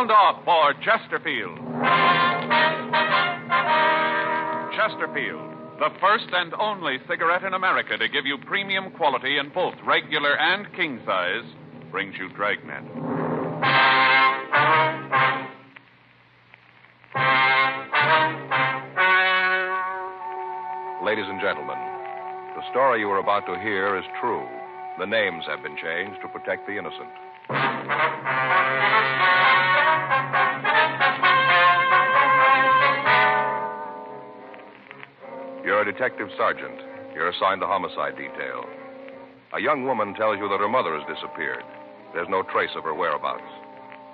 Sound off for Chesterfield. Chesterfield, the first and only cigarette in America to give you premium quality in both regular and king size, brings you Dragnet. Ladies and gentlemen, the story you are about to hear is true. The names have been changed to protect the innocent. You're a detective sergeant. You're assigned to homicide detail. A young woman tells you that her mother has disappeared. There's no trace of her whereabouts.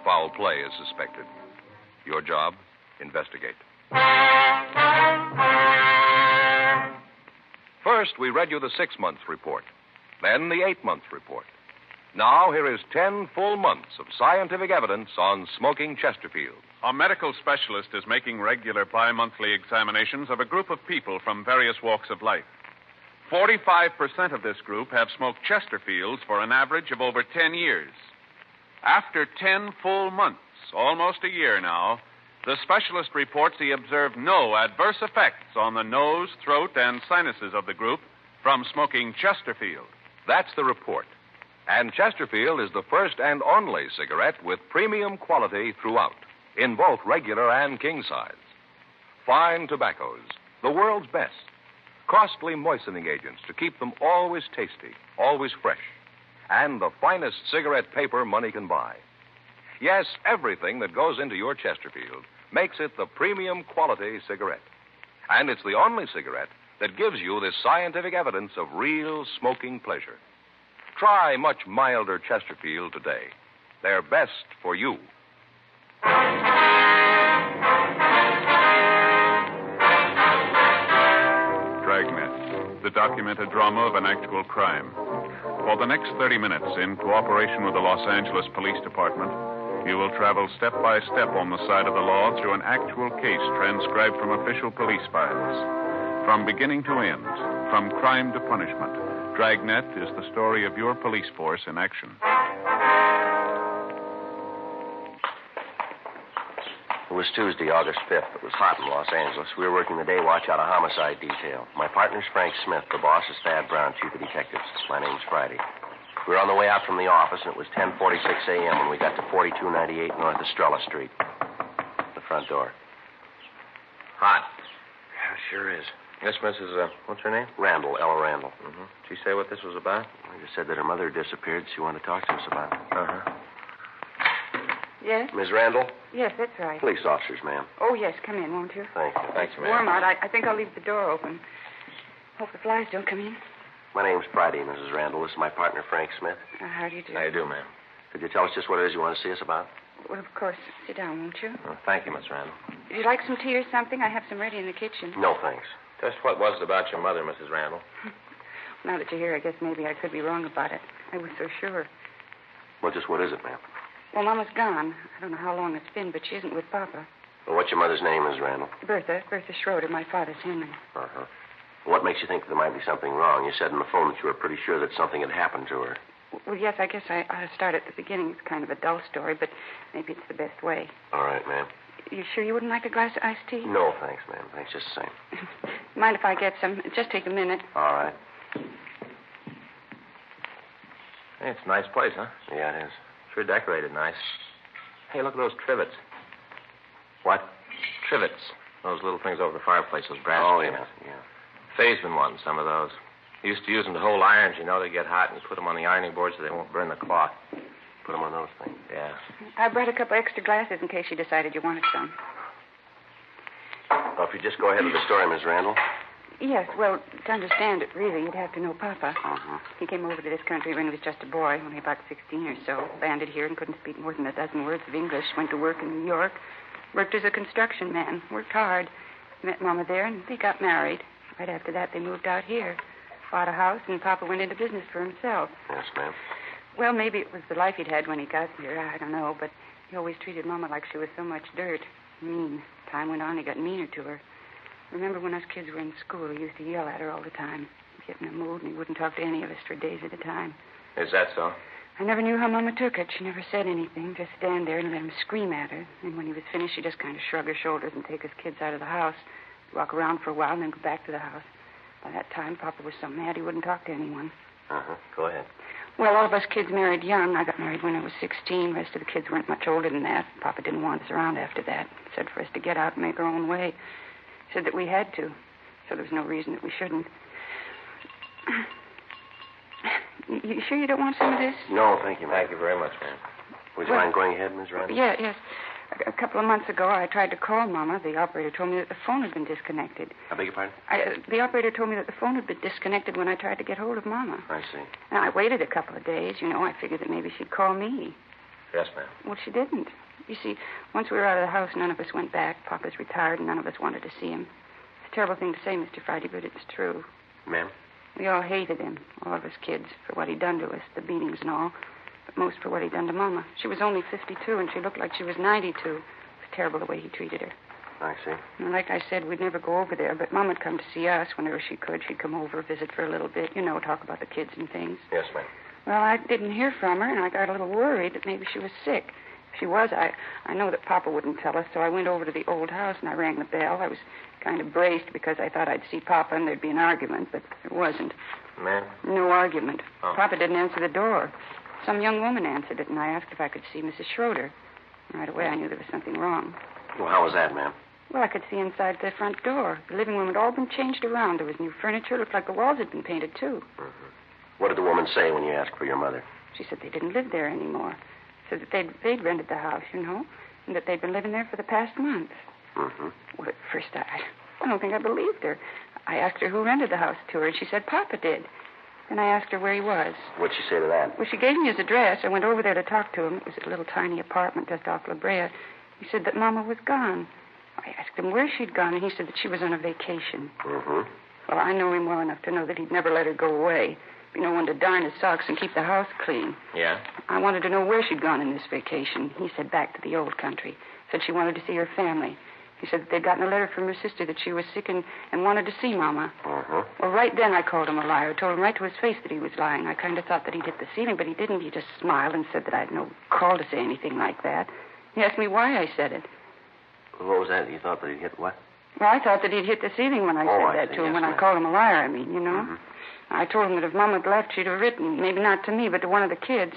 Foul play is suspected. Your job, investigate. First, we read you the 6-month report, then the 8-month report. Now, here is 10 full months of scientific evidence on smoking Chesterfield. A medical specialist is making regular bi-monthly examinations of a group of people from various walks of life. 45% of this group have smoked Chesterfields for an average of over 10 years. After 10 full months, almost a year now, the specialist reports he observed no adverse effects on the nose, throat, and sinuses of the group from smoking Chesterfield. That's the report. And Chesterfield is the first and only cigarette with premium quality throughout, in both regular and king size. Fine tobaccos, the world's best. Costly moistening agents to keep them always tasty, always fresh. And the finest cigarette paper money can buy. Yes, everything that goes into your Chesterfield makes it the premium quality cigarette. And it's the only cigarette that gives you this scientific evidence of real smoking pleasure. Try much milder Chesterfield today. They're best for you. Dragnet, the documented drama of an actual crime. For the next 30 minutes, in cooperation with the Los Angeles Police Department, you will travel step by step on the side of the law through an actual case transcribed from official police files. From beginning to end, from crime to punishment, Dragnet is the story of your police force in action. It was Tuesday, August 5th. It was hot in Los Angeles. We were working the day watch out of homicide detail. My partner's Frank Smith. The boss is Thad Brown, chief of detectives. My name's Friday. We were on the way out from the office, and it was 10:46 a.m. when we got to 4298 North Estrella Street. The front door. Hot. Yeah, sure is. This Mrs. What's her name? Randall, Ella Randall. Mm-hmm. Did she say what this was about? I just said that her mother disappeared. She wanted to talk to us about it. Uh-huh. Yes? Ms. Randall? Yes, that's right. Police officers, ma'am. Oh, yes, come in, won't you? Thank you. Thanks, ma'am. Warm out. I think I'll leave the door open. Hope the flies don't come in. My name's Friday, Mrs. Randall. This is my partner, Frank Smith. How do you do? How you do, ma'am? Could you tell us just what it is you want to see us about? Well, of course. Sit down, won't you? Oh, thank you, Miss Randall. Would you like some tea or something? I have some ready in the kitchen. No, thanks. Just what was it about your mother, Mrs. Randall? Now that you're here, I guess maybe I could be wrong about it. I was so sure. Well, just what is it, ma'am? Well, Mama's gone. I don't know how long it's been, but she isn't with Papa. Well, what's your mother's name, Ms. Randall? Bertha Schroeder. My father's Henry. Uh-huh. What makes you think there might be something wrong? You said on the phone that you were pretty sure that something had happened to her. Well, yes, I guess I ought to start at the beginning. It's kind of a dull story, but maybe it's the best way. All right, ma'am. You sure you wouldn't like a glass of iced tea? No, thanks, ma'am. Thanks just the same. Mind if I get some? It'll just take a minute. All right. Hey, it's a nice place, huh? Yeah, it is. Sure decorated nice. Hey, look at those trivets. What? Trivets. Those little things over the fireplace, those brass Oh, trivets. yeah. Faye's been wanting some of those. He used to use them to hold irons. You know, they get hot, and you put them on the ironing board so they won't burn the cloth. Put them on those things. Yeah. I brought a couple extra glasses in case you decided you wanted some. Well, if you just go ahead with the story, Miss Randall. Yes, well, to understand it, really, you'd have to know Papa. Mm-hmm. He came over to this country when he was just a boy, only about 16 or so. Landed here and couldn't speak more than a dozen words of English. Went to work in New York. Worked as a construction man. Worked hard. Met Mama there, and they got married. Right after that, they moved out here. Bought a house, and Papa went into business for himself. Yes, ma'am. Well, maybe it was the life he'd had when he got here. I don't know, but he always treated Mama like she was so much dirt. Mean. Time went on, he got meaner to her. Remember when us kids were in school, he used to yell at her all the time. He'd get in a mood, and he wouldn't talk to any of us for days at a time. Is that so? I never knew how Mama took it. She never said anything, just stand there and let him scream at her. And when he was finished, she'd just kind of shrug her shoulders and take his kids out of the house, walk around for a while, and then go back to the house. By that time, Papa was so mad he wouldn't talk to anyone. Go ahead. Well, all of us kids married young. I got married when I was 16. The rest of the kids weren't much older than that. Papa didn't want us around after that. He said for us to get out and make our own way. He said that we had to, so there was no reason that we shouldn't. You sure you don't want some of this? No, thank you, ma'am. Thank you very much, ma'am. Would you mind going ahead, Miss Randall? Yes. A couple of months ago, I tried to call Mama. The operator told me that the phone had been disconnected. I beg your pardon? The operator told me that the phone had been disconnected when I tried to get hold of Mama. I see. And I waited a couple of days. I figured that maybe she'd call me. Yes, ma'am. Well, she didn't. You see, once we were out of the house, none of us went back. Papa's retired, and none of us wanted to see him. It's a terrible thing to say, Mr. Friday, but it's true. Ma'am? We all hated him, all of us kids, for what he'd done to us, the beatings and all, but most for what he'd done to Mama. She was only 52, and she looked like she was 92. It was terrible the way he treated her. I see. And like I said, we'd never go over there, but Mama'd come to see us whenever she could. She'd come over, visit for a little bit, talk about the kids and things. Yes, ma'am. Well, I didn't hear from her, and I got a little worried that maybe she was sick. If she was, I know that Papa wouldn't tell us, so I went over to the old house and I rang the bell. I was kind of braced because I thought I'd see Papa and there'd be an argument, but there wasn't. Ma'am? No argument. Oh. Papa didn't answer the door. Some young woman answered it, and I asked if I could see Mrs. Schroeder. Right away, I knew there was something wrong. Well, how was that, ma'am? Well, I could see inside the front door. The living room had all been changed around. There was new furniture. It looked like the walls had been painted, too. What did the woman say when you asked for your mother? She said they didn't live there anymore. Said that they'd rented the house, and that they'd been living there for the past month. Well, at first, I don't think I believed her. I asked her who rented the house to her, and she said Papa did. Then I asked her where he was. What'd she say to that? Well, she gave me his address. I went over there to talk to him. It was a little tiny apartment just off La Brea. He said that Mama was gone. I asked him where she'd gone, and he said that she was on a vacation. Well, I know him well enough to know that he'd never let her go away. Be no one to darn his socks and keep the house clean. Yeah? I wanted to know where she'd gone in this vacation. He said back to the old country. Said she wanted to see her family. He said that they'd gotten a letter from her sister that she was sick and wanted to see Mama. Well, right then I called him a liar. Told him right to his face that he was lying. I kind of thought that he'd hit the ceiling, but he didn't. He just smiled and said that I'd no call to say anything like that. He asked me why I said it. What was that? You thought that he'd hit what? Well, I thought that he'd hit the ceiling when I said that to him, when I called him a liar, I mean. I told him that if Mama had left, she'd have written, maybe not to me, but to one of the kids.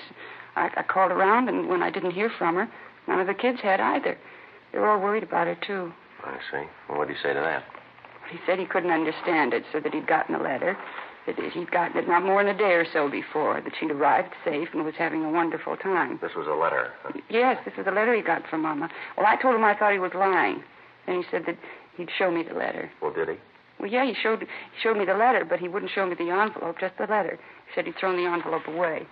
I called around, and when I didn't hear from her, none of the kids had either. They were all worried about her, too. I see. Well, what did he say to that? He said he couldn't understand it, so that he'd gotten a letter. That he'd gotten it not more than a day or so before, that she'd arrived safe and was having a wonderful time. This was a letter, huh? Yes, this was a letter he got from Mama. Well, I told him I thought he was lying. Then he said that he'd show me the letter. Well, did he? Well, yeah, he showed me the letter, but he wouldn't show me the envelope, just the letter. He said he'd thrown the envelope away.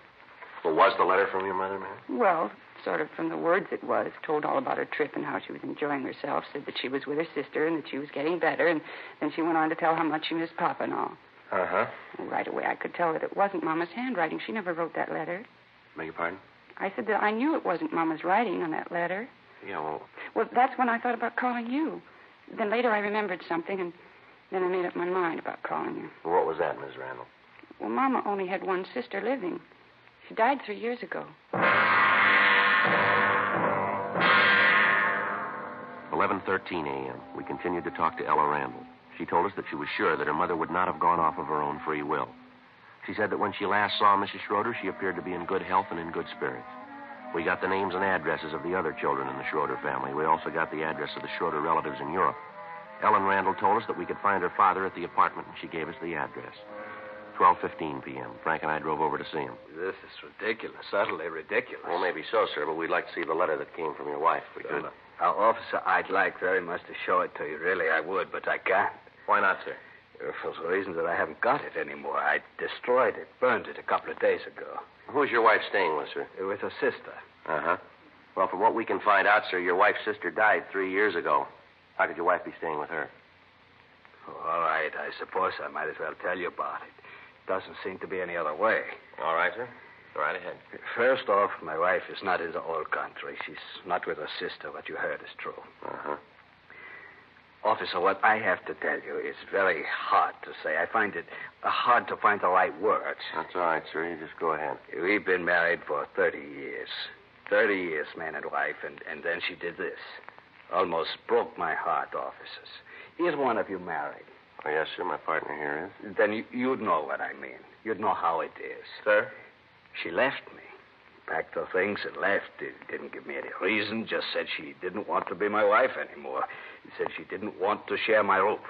Well, was the letter from your mother, ma'am? Well, sort of from the words it was. Told all about her trip and how she was enjoying herself. Said that she was with her sister and that she was getting better. And then she went on to tell how much she missed Papa and all. Well, right away, I could tell that it wasn't Mama's handwriting. She never wrote that letter. Beg your pardon? I said that I knew it wasn't Mama's writing on that letter. Yeah, well... Well, that's when I thought about calling you. Then later I remembered something, and then I made up my mind about calling you. Well, what was that, Miss Randall? Well, Mama only had one sister living. She died 3 years ago. 11:13 a.m. We continued to talk to Ella Randall. She told us that she was sure that her mother would not have gone off of her own free will. She said that when she last saw Mrs. Schroeder, she appeared to be in good health and in good spirits. We got the names and addresses of the other children in the Schroeder family. We also got the address of the Schroeder relatives in Europe. Ellen Randall told us that we could find her father at the apartment, and she gave us the address. 12:15 p.m. Frank and I drove over to see him. This is ridiculous, utterly ridiculous. Well, maybe so, sir, but we'd like to see the letter that came from your wife. We could. Officer, I'd like very much to show it to you. Really, I would, but I can't. Why not, sir? For the reason that I haven't got it anymore. I destroyed it, burned it a couple of days ago. Who's your wife staying with, sir? With her sister. Well, from what we can find out, sir, your wife's sister died 3 years ago. How could your wife be staying with her? All right, I suppose I might as well tell you about it. Doesn't seem to be any other way. All right, sir. Go right ahead. First off, my wife is not in the old country. She's not with her sister. What you heard is true. Officer, what I have to tell you is very hard to say. I find it hard to find the right words. That's all right, sir. You just go ahead. We've been married for 30 years. 30 years, man and wife, and then she did this. Almost broke my heart, officers. Is one of you married? Oh, yes, sir. My partner here is. Then you'd know what I mean. You'd know how it is. Sir? She left me. Packed her things and left. Didn't give me any reason. Just said she didn't want to be my wife anymore. Said she didn't want to share my roof.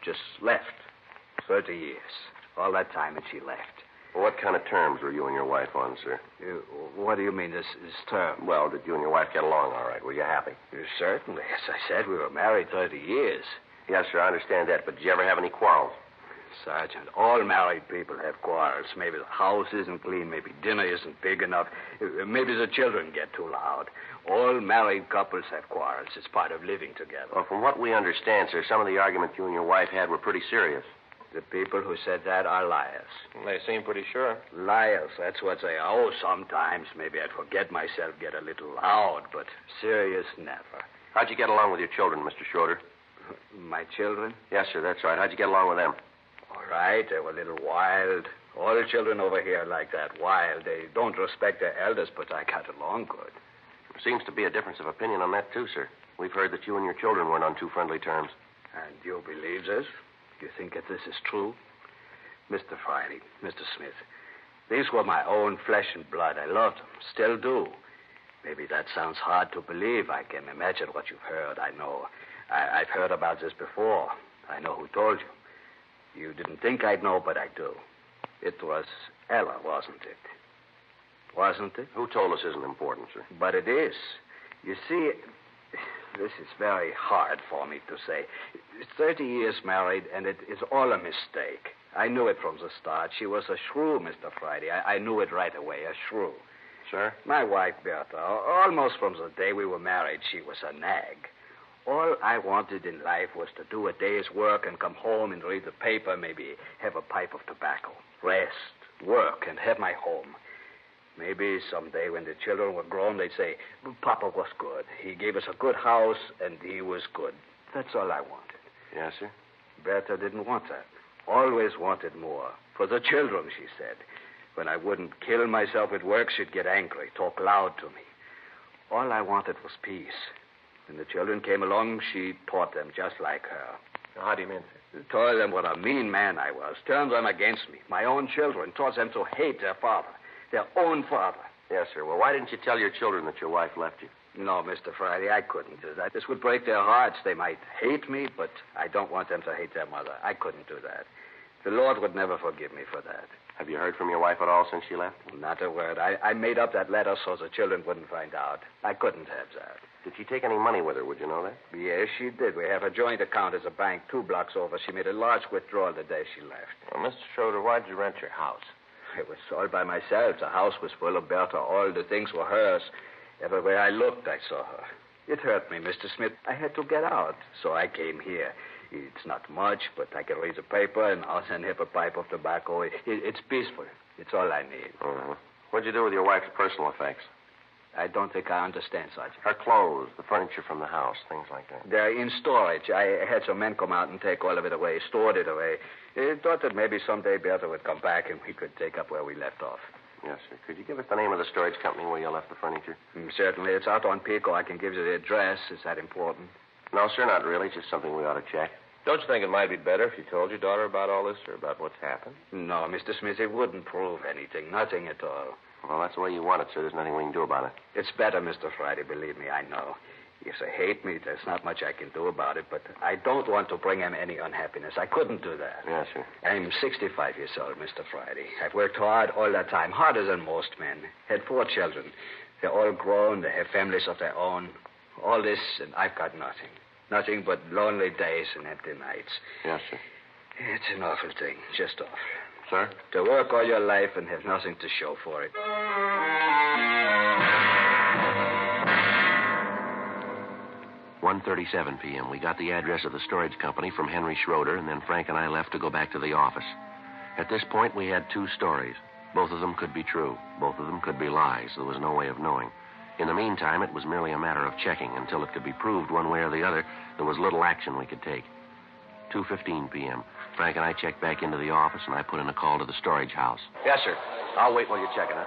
Just left. 30 years. All that time and she left. Well, what kind of terms were you and your wife on, sir? What do you mean, this term? Well, did you and your wife get along all right? Were you happy? Certainly. As I said, we were married 30 years. Yes, sir, I understand that. But did you ever have any quarrels? Sergeant, all married people have quarrels. Maybe the house isn't clean. Maybe dinner isn't big enough. Maybe the children get too loud. All married couples have quarrels. It's part of living together. Well, from what we understand, sir, some of the arguments you and your wife had were pretty serious. The people who said that are liars. They seem pretty sure. Liars, that's what they are. Oh, sometimes maybe I'd forget myself, get a little loud, but serious, never. How'd you get along with your children, Mr. Schroeder? My children? Yes, sir, that's right. How'd you get along with them? All right, they were a little wild. All the children over here are like that, wild. They don't respect their elders, but I got along good. There seems to be a difference of opinion on that, too, sir. We've heard that you and your children weren't on too friendly terms. And you believe this? You think that this is true? Mr. Friday, Mr. Smith, these were my own flesh and blood. I loved them, still do. Maybe that sounds hard to believe. I can imagine what you've heard. I know. I've heard about this before. I know who told you. You didn't think I'd know, but I do. It was Ella, wasn't it? Wasn't it? Who told us isn't important, sir? But it is. You see, this is very hard for me to say. 30 years married, and it is all a mistake. I knew it from the start. She was a shrew, Mr. Friday. I knew it right away, a shrew. Sir? My wife, Bertha, almost from the day we were married, she was a nag. All I wanted in life was to do a day's work and come home and read the paper, maybe have a pipe of tobacco, rest, work, and have my home. Maybe someday when the children were grown, they'd say, Papa was good. He gave us a good house, and he was good. That's all I wanted. Yes, sir? Bertha didn't want that. Always wanted more. For the children, she said. When I wouldn't kill myself at work, she'd get angry, talk loud to me. All I wanted was peace. When the children came along, she taught them just like her. How do you mean, sir? Told them what a mean man I was. Turned them against me. My own children. Taught them to hate their father. Their own father. Yes, sir. Well, why didn't you tell your children that your wife left you? No, Mr. Friday, I couldn't do that. This would break their hearts. They might hate me, but I don't want them to hate their mother. I couldn't do that. The Lord would never forgive me for that. Have you heard from your wife at all since she left? Not a word. I made up that letter so the children wouldn't find out. I couldn't have that. Did she take any money with her? Would you know that? Yes, she did. We have a joint account as a bank 2 blocks over. She made a large withdrawal the day she left. Well, Mr. Schroeder, why'd you rent your house? It was all by myself. The house was full of Bertha. All the things were hers. Everywhere I looked, I saw her. It hurt me, Mr. Smith. I had to get out, so I came here. It's not much, but I can read the paper and I'll send have a pipe of tobacco. It's peaceful. It's all I need. Uh-huh. What'd you do with your wife's personal effects? I don't think I understand, Sergeant. Her clothes, the furniture from the house, things like that. They're in storage. I had some men come out and take all of it away, stored it away. I thought that maybe someday Bertha would come back and we could take up where we left off. Yes, sir. Could you give us the name of the storage company where you left the furniture? Certainly. It's out on Pico. I can give you the address. Is that important? No, sir, not really. Just something we ought to check. Don't you think it might be better if you told your daughter about all this or about what's happened? No, Mr. Smith, it wouldn't prove anything. Nothing at all. Well, that's the way you want it, sir. There's nothing we can do about it. It's better, Mr. Friday, believe me, I know. If they hate me, there's not much I can do about it, but I don't want to bring them any unhappiness. I couldn't do that. Yes, sir. I'm 65 years old, Mr. Friday. I've worked hard all that time, harder than most men. Had 4 children. They're all grown. They have families of their own. All this, and I've got nothing. Nothing but lonely days and empty nights. Yes, sir. It's an awful thing, just awful. Sir? To work all your life and have nothing to show for it. 1:37 p.m. We got the address of the storage company from Henry Schroeder, and then Frank and I left to go back to the office. At this point, we had 2 stories. Both of them could be true. Both of them could be lies. There was no way of knowing. In the meantime, it was merely a matter of checking. Until it could be proved one way or the other, there was little action we could take. 2:15 p.m. Frank and I checked back into the office, and I put in a call to the storage house. Yes, sir. I'll wait while you're checking, huh?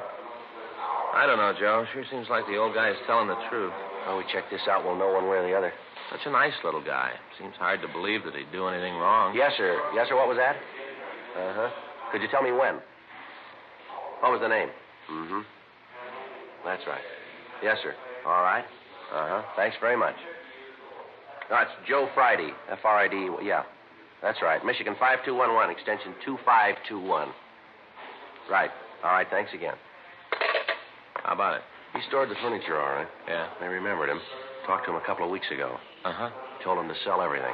I don't know, Joe. Sure seems like the old guy is telling the truth. Well, we check this out, we'll know one way or the other. Such a nice little guy. Seems hard to believe that he'd do anything wrong. Yes, sir. Yes, sir. What was that? Uh-huh. Could you tell me when? What was the name? Mm-hmm. That's right. Yes, sir. All right. Uh-huh. Thanks very much. No, it's Joe Friday. F-R-I-D. Yeah. That's right. Michigan 5211, extension 2521. Right. All right. Thanks again. How about it? He stored the furniture, all right. Yeah. I remembered him. Talked to him a couple of weeks ago. Uh-huh. Told him to sell everything.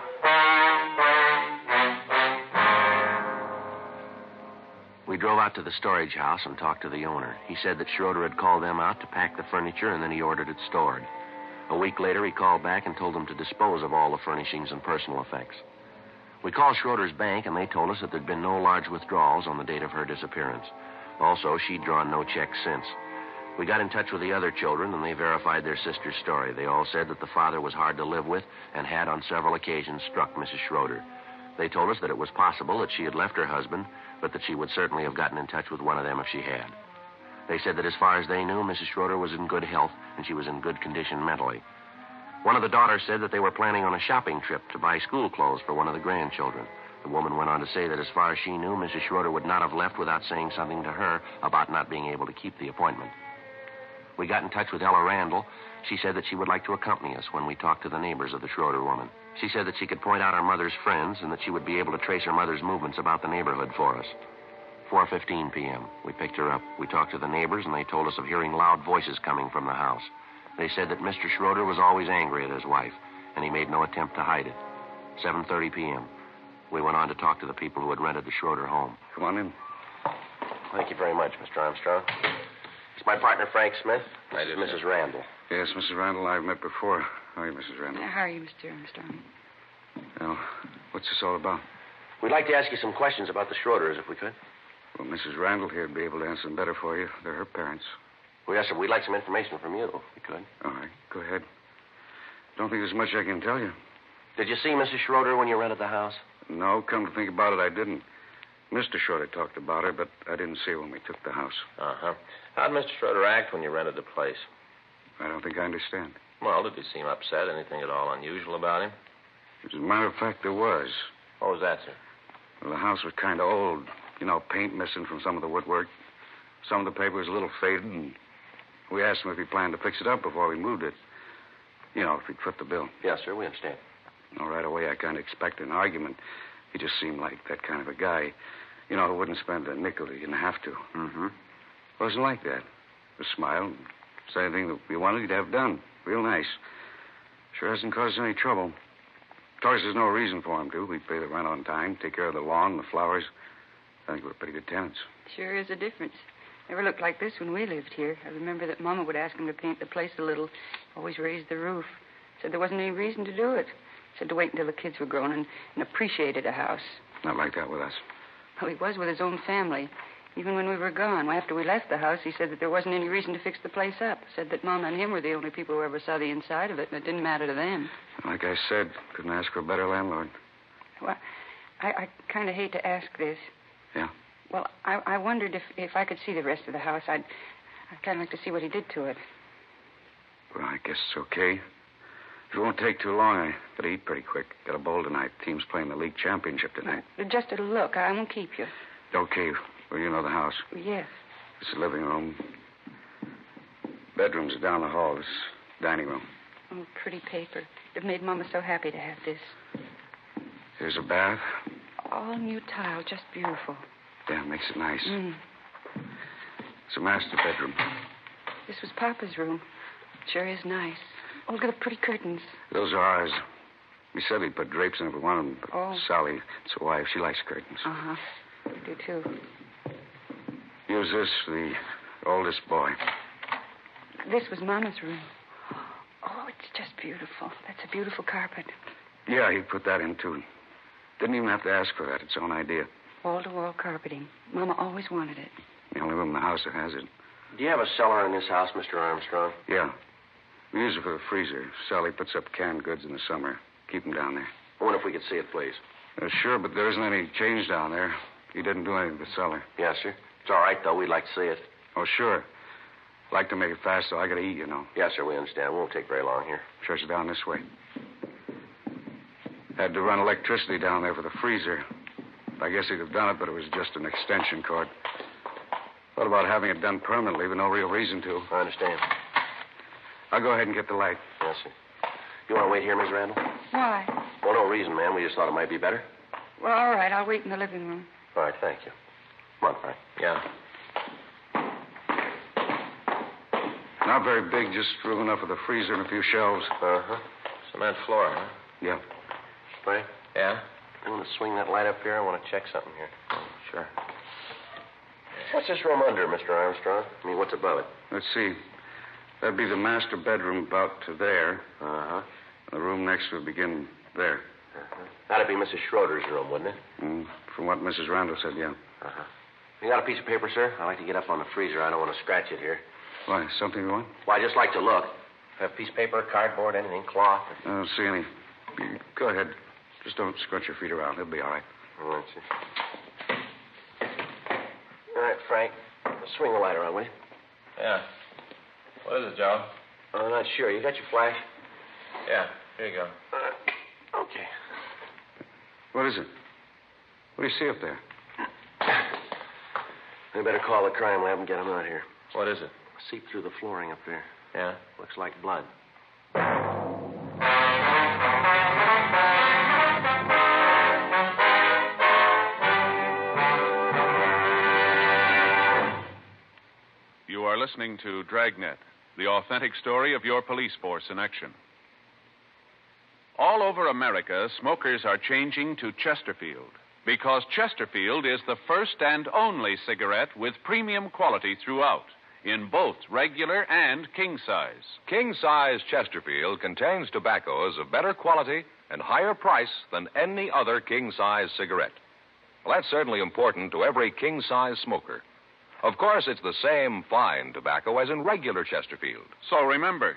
We drove out to the storage house and talked to the owner. He said that Schroeder had called them out to pack the furniture, and then he ordered it stored. A week later, he called back and told them to dispose of all the furnishings and personal effects. We called Schroeder's bank, and they told us that there'd been no large withdrawals on the date of her disappearance. Also, she'd drawn no checks since. We got in touch with the other children, and they verified their sister's story. They all said that the father was hard to live with and had, on several occasions, struck Mrs. Schroeder. They told us that it was possible that she had left her husband, but that she would certainly have gotten in touch with one of them if she had. They said that as far as they knew, Mrs. Schroeder was in good health, and she was in good condition mentally. One of the daughters said that they were planning on a shopping trip to buy school clothes for one of the grandchildren. The woman went on to say that as far as she knew, Mrs. Schroeder would not have left without saying something to her about not being able to keep the appointment. We got in touch with Ella Randall. She said that she would like to accompany us when we talked to the neighbors of the Schroeder woman. She said that she could point out our mother's friends and that she would be able to trace her mother's movements about the neighborhood for us. 4:15 p.m. We picked her up. We talked to the neighbors, and they told us of hearing loud voices coming from the house. They said that Mr. Schroeder was always angry at his wife, and he made no attempt to hide it. 7:30 p.m. We went on to talk to the people who had rented the Schroeder home. Come on in. Thank you very much, Mr. Armstrong. It's my partner, Frank Smith. I did, Mrs. Randall. Yes, Mrs. Randall, I've met before. How are you, Mrs. Randall? How are you, Mr. Armstrong? Well, what's this all about? We'd like to ask you some questions about the Schroeders, if we could. Well, Mrs. Randall here would be able to answer them better for you. They're her parents. Well, yes, sir. We'd like some information from you, if we could. All right, go ahead. Don't think there's much I can tell you. Did you see Mrs. Schroeder when you rented the house? No, come to think about it, I didn't. Mr. Schroeder talked about her, but I didn't see her when we took the house. Uh-huh. How'd Mr. Schroeder act when you rented the place? I don't think I understand. Well, did he seem upset? Anything at all unusual about him? As a matter of fact, there was. What was that, sir? Well, the house was kind of old. You know, paint missing from some of the woodwork. Some of the paper was a little faded, and we asked him if he planned to fix it up before we moved it. You know, if he'd foot the bill. Yes, sir. We understand. Well, right away, I kind of expected an argument. He just seemed like that kind of a guy, you know, who wouldn't spend a nickel he didn't have to. Mm-hmm. Wasn't like that. Just smiled, say anything that we wanted, he'd have done. Real nice. Sure hasn't caused any trouble. Of course, there's no reason for him to. We pay the rent on time, take care of the lawn, the flowers. I think we're pretty good tenants. Sure is a difference. Never looked like this when we lived here. I remember that Mama would ask him to paint the place a little. Always raised the roof. Said there wasn't any reason to do it. Said to wait until the kids were grown and appreciated a house. Not like that with us. Well, he was with his own family. Even when we were gone, after we left the house, he said that there wasn't any reason to fix the place up. Said that Mama and him were the only people who ever saw the inside of it, and it didn't matter to them. Like I said, couldn't ask for a better landlord. Well, I kind of hate to ask this. Yeah? Well, I wondered if I could see the rest of the house. I'd kind of like to see what he did to it. Well, I guess it's okay. If it won't take too long, I gotta eat pretty quick. Got a bowl tonight. Team's playing the league championship tonight. Just a look. I won't keep you. Okay. Well, you know the house. Yes. This is the living room. Bedrooms are down the hall. This is dining room. Oh, pretty paper. It made Mama so happy to have this. Here's a bath. All new tile. Just beautiful. Yeah, makes it nice. Mm. It's a master bedroom. This was Papa's room. Sure is nice. Oh, look at the pretty curtains. Those are ours. We said we'd put drapes in every one of them, but Sally, it's a wife. She likes curtains. Uh-huh. We do, too. Use this for the oldest boy. This was Mama's room. Oh, it's just beautiful. That's a beautiful carpet. Yeah, he put that in, too. Didn't even have to ask for that. It's his own idea. Wall-to-wall carpeting. Mama always wanted it. The only room in the house that has it. Do you have a cellar in this house, Mr. Armstrong? Yeah. We use it for the freezer. Sally puts up canned goods in the summer. Keep them down there. I wonder if we could see it, please. Sure, but there isn't any change down there. He didn't do anything with the cellar. Yes, sir. It's all right, though. We'd like to see it. Oh, sure. Like to make it fast, so I got to eat, you know. Yes, sir, we understand. It won't take very long here. Shuts it down this way. Had to run electricity down there for the freezer. I guess he'd have done it, but it was just an extension cord. Thought about having it done permanently, but no real reason to. I understand. I'll go ahead and get the light. Yes, sir. You want to wait here, Miss Randall? Why? Well, no reason, ma'am. We just thought it might be better. Well, all right. I'll wait in the living room. All right, thank you. Come on, Frank. Yeah. Not very big, just room enough for the freezer and a few shelves. Uh-huh. Cement floor, huh? Yeah. Frank, Yeah? you want to swing that light up here? I want to check something here. Oh, sure. What's this room under, Mr. Armstrong? I mean, what's above it? Let's see. That'd be the master bedroom about to there. Uh-huh. The room next would begin there. Uh-huh. That'd be Mrs. Schroeder's room, wouldn't it? From what Mrs. Randall said, yeah. Uh-huh. You got a piece of paper, sir? I'd like to get up on the freezer. I don't want to scratch it here. Why, something you want? Well, I just like to look. Have a piece of paper, cardboard, anything, cloth? I don't see any. Go ahead. Just don't scrunch your feet around. It'll be all right. All right, sir. All right, Frank. Swing the light around, will you? Yeah. What is it, Joe? I'm not sure. You got your flash? Yeah, here you go. Okay. What is it? What do you see up there? We better call the crime lab and get them out here. What is it? See through the flooring up there. Yeah? Looks like blood. You are listening to Dragnet, the authentic story of your police force in action. All over America, smokers are changing to Chesterfield because Chesterfield is the first and only cigarette with premium quality throughout, in both regular and king size. King size Chesterfield contains tobaccos of better quality and higher price than any other king size cigarette. Well, that's certainly important to every king size smoker. Of course, it's the same fine tobacco as in regular Chesterfield. So remember,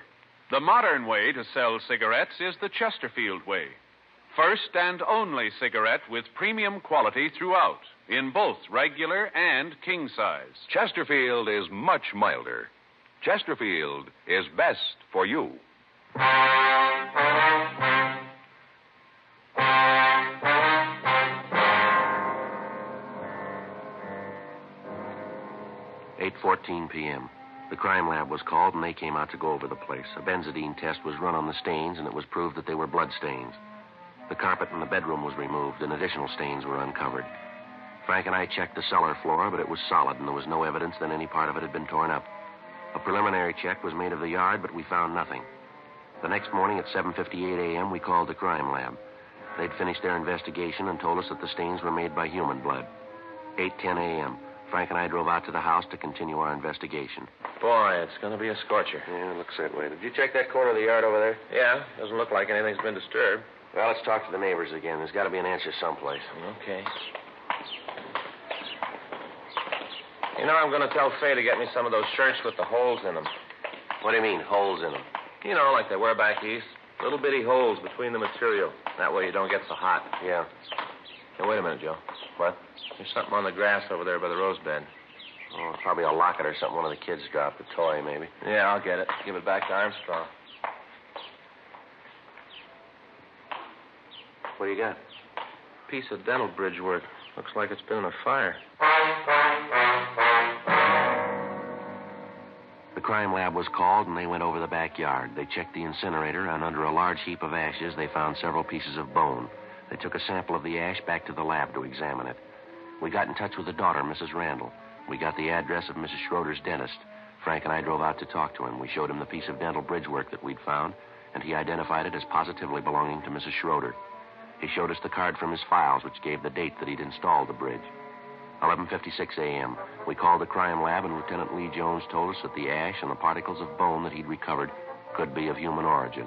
the modern way to sell cigarettes is the Chesterfield way. First and only cigarette with premium quality throughout, in both regular and king size. Chesterfield is much milder. Chesterfield is best for you. 8:14 p.m. The crime lab was called, and they came out to go over the place. A benzodine test was run on the stains, and it was proved that they were blood stains. The carpet in the bedroom was removed, and additional stains were uncovered. Frank and I checked the cellar floor, but it was solid, and there was no evidence that any part of it had been torn up. A preliminary check was made of the yard, but we found nothing. The next morning at 7:58 a.m., we called the crime lab. They'd finished their investigation and told us that the stains were made by human blood. 8:10 a.m., Frank and I drove out to the house to continue our investigation. Boy, it's going to be a scorcher. Yeah, it looks that way. Did you check that corner of the yard over there? Yeah, doesn't look like anything's been disturbed. Well, let's talk to the neighbors again. There's got to be an answer someplace. Okay. You know, I'm going to tell Faye to get me some of those shirts with the holes in them. What do you mean, holes in them? You know, like they wear back east. Little bitty holes between the material. That way you don't get so hot. Yeah. Hey, wait a minute, Joe. What? There's something on the grass over there by the rose bed. Oh, probably a locket or something one of the kids dropped. A toy, maybe. Yeah, I'll get it. Give it back to Armstrong. What do you got? Piece of dental bridge work. Looks like it's been in a fire. The crime lab was called, and they went over the backyard. They checked the incinerator, and under a large heap of ashes, they found several pieces of bone. They took a sample of the ash back to the lab to examine it. We got in touch with the daughter, Mrs. Randall. We got the address of Mrs. Schroeder's dentist. Frank and I drove out to talk to him. We showed him the piece of dental bridge work that we'd found, and he identified it as positively belonging to Mrs. Schroeder. He showed us the card from his files, which gave the date that he'd installed the bridge. 11:56 a.m. We called the crime lab, and Lieutenant Lee Jones told us that the ash and the particles of bone that he'd recovered could be of human origin.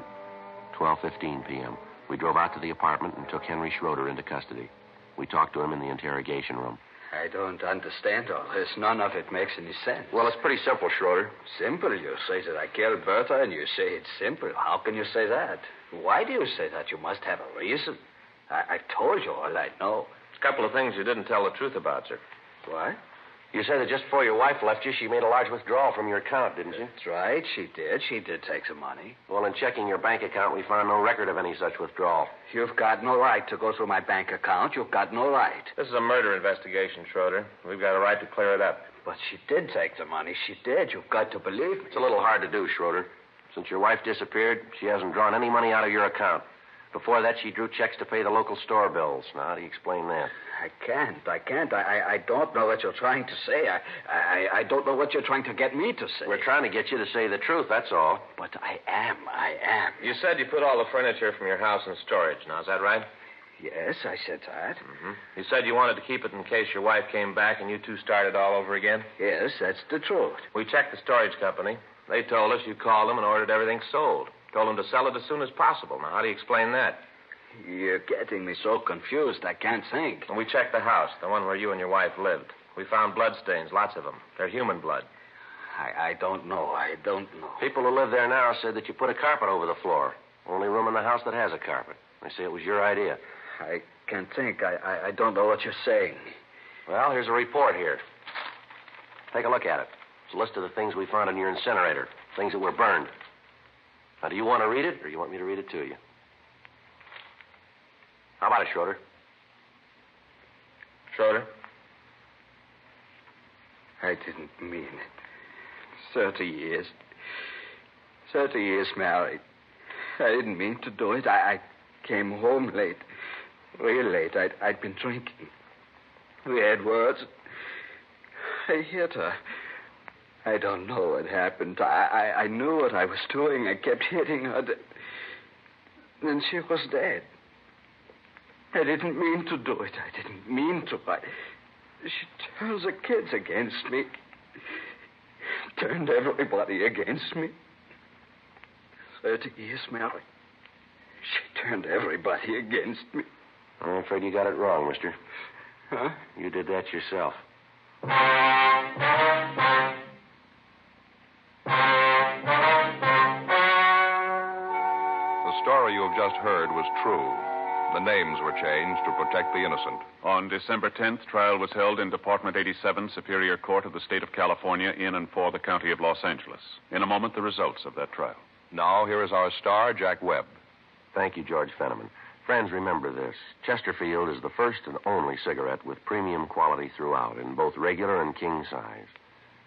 12:15 p.m. We drove out to the apartment and took Henry Schroeder into custody. We talked to him in the interrogation room. I don't understand all this. None of it makes any sense. Well, it's pretty simple, Schroeder. Simple? You say that I killed Bertha, and you say it's simple. How can you say that? Why do you say that? You must have a reason. I've told you all I know. There's a couple of things you didn't tell the truth about, sir. What? You said that just before your wife left you, she made a large withdrawal from your account, didn't you? That's right. She did. She did take some money. Well, in checking your bank account, we found no record of any such withdrawal. You've got no right to go through my bank account. You've got no right. This is a murder investigation, Schroeder. We've got a right to clear it up. But she did take the money. She did. You've got to believe me. It's a little hard to do, Schroeder. Since your wife disappeared, she hasn't drawn any money out of your account. Before that, she drew checks to pay the local store bills. Now, how do you explain that? I can't. I don't know what you're trying to say. I don't know what you're trying to get me to say. We're trying to get you to say the truth, that's all. But I am. You said you put all the furniture from your house in storage. Now, is that right? Yes, I said that. Mm-hmm. You said you wanted to keep it in case your wife came back and you two started all over again? Yes, that's the truth. We checked the storage company. They told us you called them and ordered everything sold. Told them to sell it as soon as possible. Now, how do you explain that? You're getting me so confused, I can't think. And we checked the house, the one where you and your wife lived. We found bloodstains, lots of them. They're human blood. I don't know. People who live there now said that you put a carpet over the floor. Only room in the house that has a carpet. They say it was your idea. I can't think. I don't know what you're saying. Well, here's a report here. Take a look at it. It's a list of the things we found in your incinerator, things that were burned. Now, do you want to read it, or do you want me to read it to you? How about it, Schroeder? Schroeder? I didn't mean it. 30 years. 30 years married. I didn't mean to do it. I came home late. Real late. I'd been drinking. We had words. I hit her. I don't know what happened. I knew what I was doing. I kept hitting her. Then she was dead. I didn't mean to do it. I didn't mean to. She turns the kids against me. Turned everybody against me. 30 years married. She turned everybody against me. I'm afraid you got it wrong, mister. Huh? You did that yourself. The story you have just heard was true. The names were changed to protect the innocent. On December 10th, trial was held in Department 87, Superior Court of the State of California, in and for the County of Los Angeles. In a moment, the results of that trial. Now, here is our star, Jack Webb. Thank you, George Fenneman. Friends, remember this. Chesterfield is the first and only cigarette with premium quality throughout, in both regular and king size.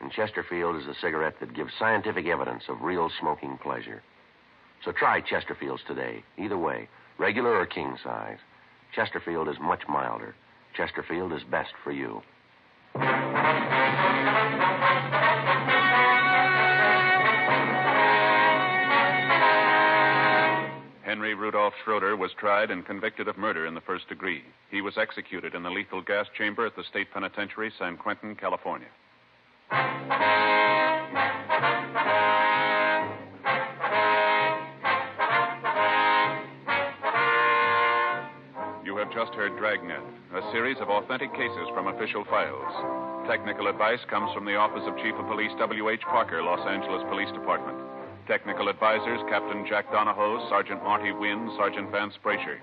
And Chesterfield is the cigarette that gives scientific evidence of real smoking pleasure. So try Chesterfields today. Either way, regular or king size. Chesterfield is much milder. Chesterfield is best for you. Henry Rudolph Schroeder was tried and convicted of murder in the first degree. He was executed in the lethal gas chamber at the State Penitentiary, San Quentin, California. You have just heard Dragnet, a series of authentic cases from official files. Technical advice comes from the Office of Chief of Police W.H. Parker, Los Angeles Police Department. Technical advisors, Captain Jack Donahoe, Sergeant Marty Wynn, Sergeant Vance Brasher.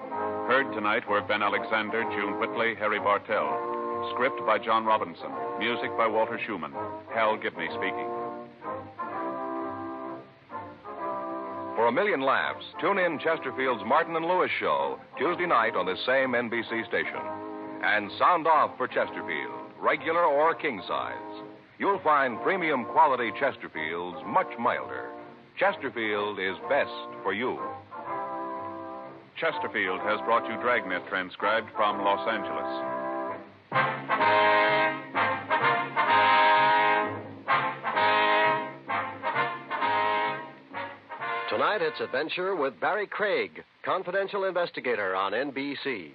Heard tonight were Ben Alexander, June Whitley, Harry Bartell. Script by John Robinson. Music by Walter Schumann. Hal Gibney speaking. For a million laughs, tune in Chesterfield's Martin and Lewis show Tuesday night on this same NBC station. And sound off for Chesterfield, regular or king size. You'll find premium quality Chesterfields much milder. Chesterfield is best for you. Chesterfield has brought you Dragnet, transcribed from Los Angeles. Tonight, it's Adventure with Barry Craig, confidential investigator on NBC.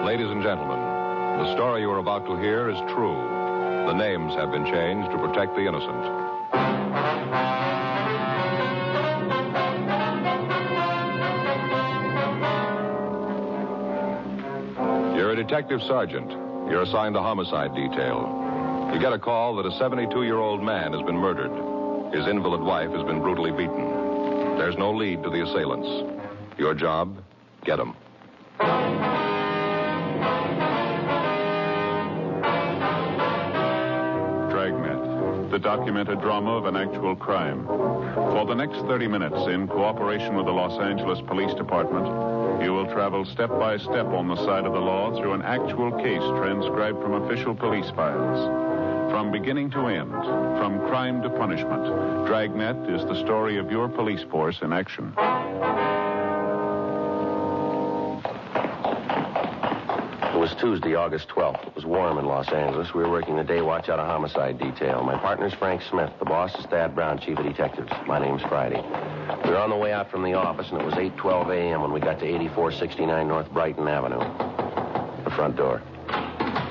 Ladies and gentlemen, the story you are about to hear is true. The names have been changed to protect the innocent. a detective sergeant. You're assigned to homicide detail. You get a call that a 72-year-old man has been murdered. His invalid wife has been brutally beaten. There's no lead to the assailants. Your job, get them. Dragnet, the documented drama of an actual crime. For the next 30 minutes, in cooperation with the Los Angeles Police Department, you will travel step by step on the side of the law through an actual case transcribed from official police files. From beginning to end, from crime to punishment, Dragnet is the story of your police force in action. It was Tuesday, August 12th. It was warm in Los Angeles. We were working the day watch out of homicide detail. My partner's Frank Smith. The boss is Thad Brown, chief of detectives. My name's Friday. We were on the way out from the office, and it was 8:12 a.m. when we got to 8469 North Brighton Avenue. The front door.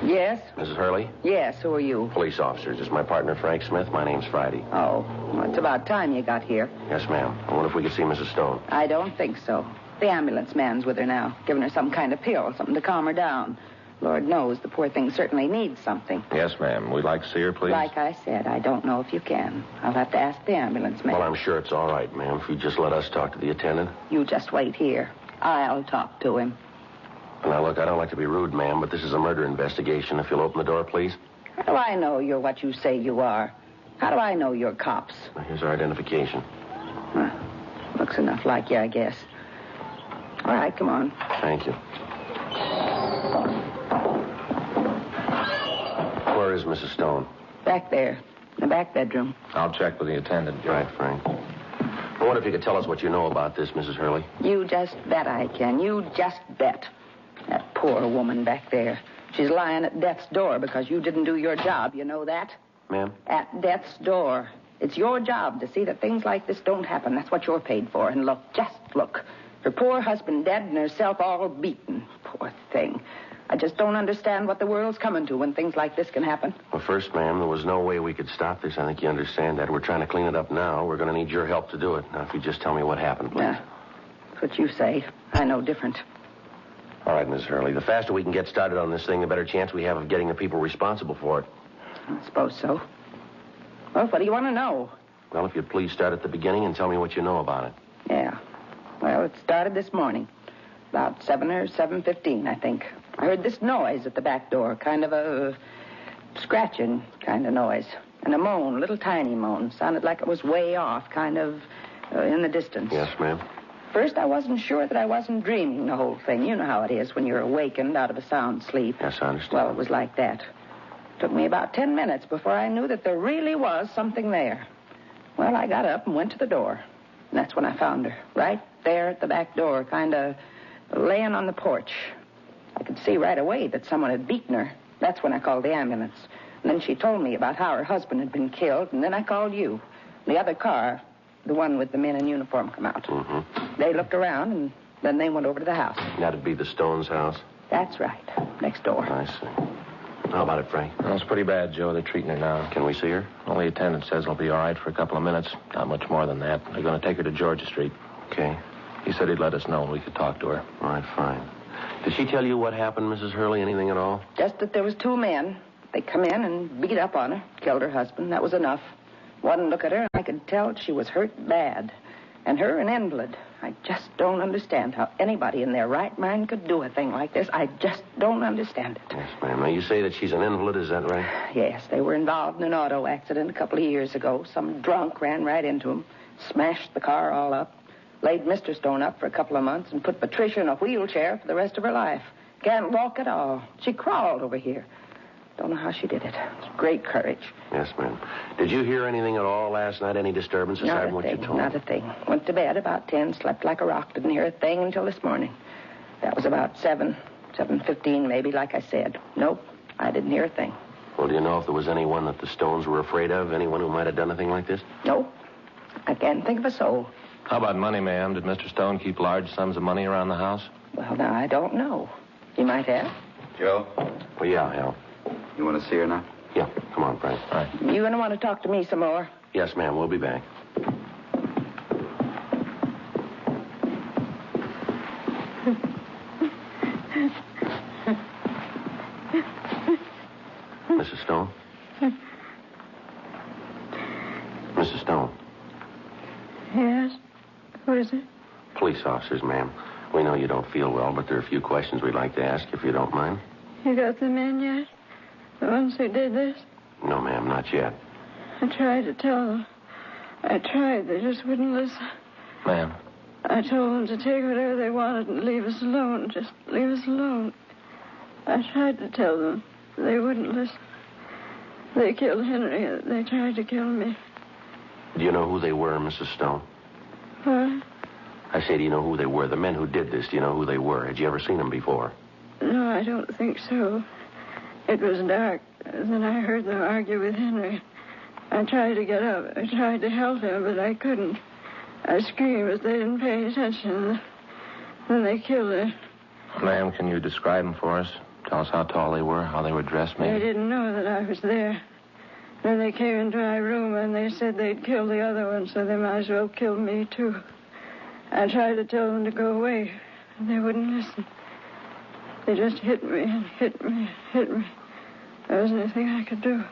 Yes? Mrs. Hurley? Yes, who are you? Police officers. This is my partner, Frank Smith. My name's Friday. Oh, well, it's about time you got here. Yes, ma'am. I wonder if we could see Mrs. Stone. I don't think so. The ambulance man's with her now, giving her some kind of pill, something to calm her down. Lord knows the poor thing certainly needs something. Yes, ma'am. We'd like to see her, please. Like I said, I don't know if you can. I'll have to ask the ambulance man. Well, I'm sure it's all right, ma'am, if you just let us talk to the attendant. You just wait here. I'll talk to him. Now, look, I don't like to be rude, ma'am, but this is a murder investigation. If you'll open the door, please. How do I know you're what you say you are? How do I know you're cops? Now, here's our identification. Looks enough like you, I guess. All right, come on. Thank you. Where is Mrs. Stone? Back there, in the back bedroom. I'll check with the attendant. Right, Frank. I wonder if you could tell us what you know about this, Mrs. Hurley. You just bet I can. You just bet. That poor woman back there. She's lying at death's door because you didn't do your job. You know that? Ma'am? At death's door. It's your job to see that things like this don't happen. That's what you're paid for. And look, just look. Her poor husband dead and herself all beaten. Poor thing. I just don't understand what the world's coming to when things like this can happen. Well, first, ma'am, there was no way we could stop this. I think you understand that. We're trying to clean it up now. We're going to need your help to do it. Now, if you just tell me what happened, please. That's what you say. I know different. All right, Miss Hurley. The faster we can get started on this thing, the better chance we have of getting the people responsible for it. I suppose so. Well, what do you want to know? Well, if you'd please start at the beginning and tell me what you know about it. Yeah. Well, it started this morning. About 7 or 7:15, I think. I heard this noise at the back door, kind of a scratching kind of noise. And a moan, a little tiny moan. Sounded like it was way off, kind of in the distance. Yes, ma'am. First, I wasn't sure that I wasn't dreaming the whole thing. You know how it is when you're awakened out of a sound sleep. Yes, I understand. Well, it was like that. Took me about 10 minutes before I knew that there really was something there. Well, I got up and went to the door. And that's when I found her, right there at the back door, kind of laying on the porch. I could see right away that someone had beaten her. That's when I called the ambulance. And then she told me about how her husband had been killed, and then I called you. The other car, the one with the men in uniform, come out. Mm-hmm. They looked around, and then they went over to the house. That'd be the Stones' house? That's right. Next door. I see. How about it, Frank? Well, it's pretty bad, Joe. They're treating her now. Can we see her? Only attendant says it'll be all right for a couple of minutes. Not much more than that. They're going to take her to Georgia Street. Okay. He said he'd let us know when we could talk to her. All right, fine. Did she tell you what happened, Mrs. Hurley? Anything at all? Just that there was 2 men. They come in and beat up on her, killed her husband. That was enough. One look at her, and I could tell she was hurt bad. And her an invalid. I just don't understand how anybody in their right mind could do a thing like this. I just don't understand it. Yes, ma'am. Now, you say that she's an invalid, is that right? Yes, they were involved in an auto accident a couple of years ago. Some drunk ran right into them, smashed the car all up, laid Mr. Stone up for a couple of months, and put Patricia in a wheelchair for the rest of her life. Can't walk at all. She crawled over here. Don't know how she did it. It's great courage. Yes, ma'am. Did you hear anything at all last night? Any disturbance aside from what you told me? Not a thing. Went to bed about 10, slept like a rock. Didn't hear a thing until this morning. That was about 7:15 maybe, like I said. Nope, I didn't hear a thing. Well, do you know if there was anyone that the Stones were afraid of? Anyone who might have done a thing like this? Nope. I can't think of a soul. How about money, ma'am? Did Mr. Stone keep large sums of money around the house? Well, now, I don't know. You might have. Joe, Well, yeah, Hal. you want to see her now? Yeah, come on, Frank. All right. You going to want to talk to me some more? Yes, ma'am, we'll be back. Stone? Mrs. Stone. Yes? Who is it? Police officers, ma'am. We know you don't feel well, but there are a few questions we'd like to ask, if you don't mind. You got the men yet? The ones who did this? No, ma'am, not yet. I tried to tell them. I tried. They just wouldn't listen. Ma'am. I told them to take whatever they wanted and leave us alone. Just leave us alone. I tried to tell them. They wouldn't listen. They killed Henry. They tried to kill me. Do you know who they were, Mrs. Stone? What? I say, do you know who they were? The men who did this, do you know who they were? Had you ever seen them before? No, I don't think so. It was dark. Then I heard them argue with Henry. I tried to get up. I tried to help him, but I couldn't. I screamed, but they didn't pay attention. Then they killed her. Ma'am, can you describe them for us? Tell us how tall they were, how they were dressed, maybe. They didn't know that I was there. Then they came into my room, and they said they'd kill the other one, so they might as well kill me, too. I tried to tell them to go away, and they wouldn't listen. They just hit me and hit me and hit me. There wasn't anything I could do.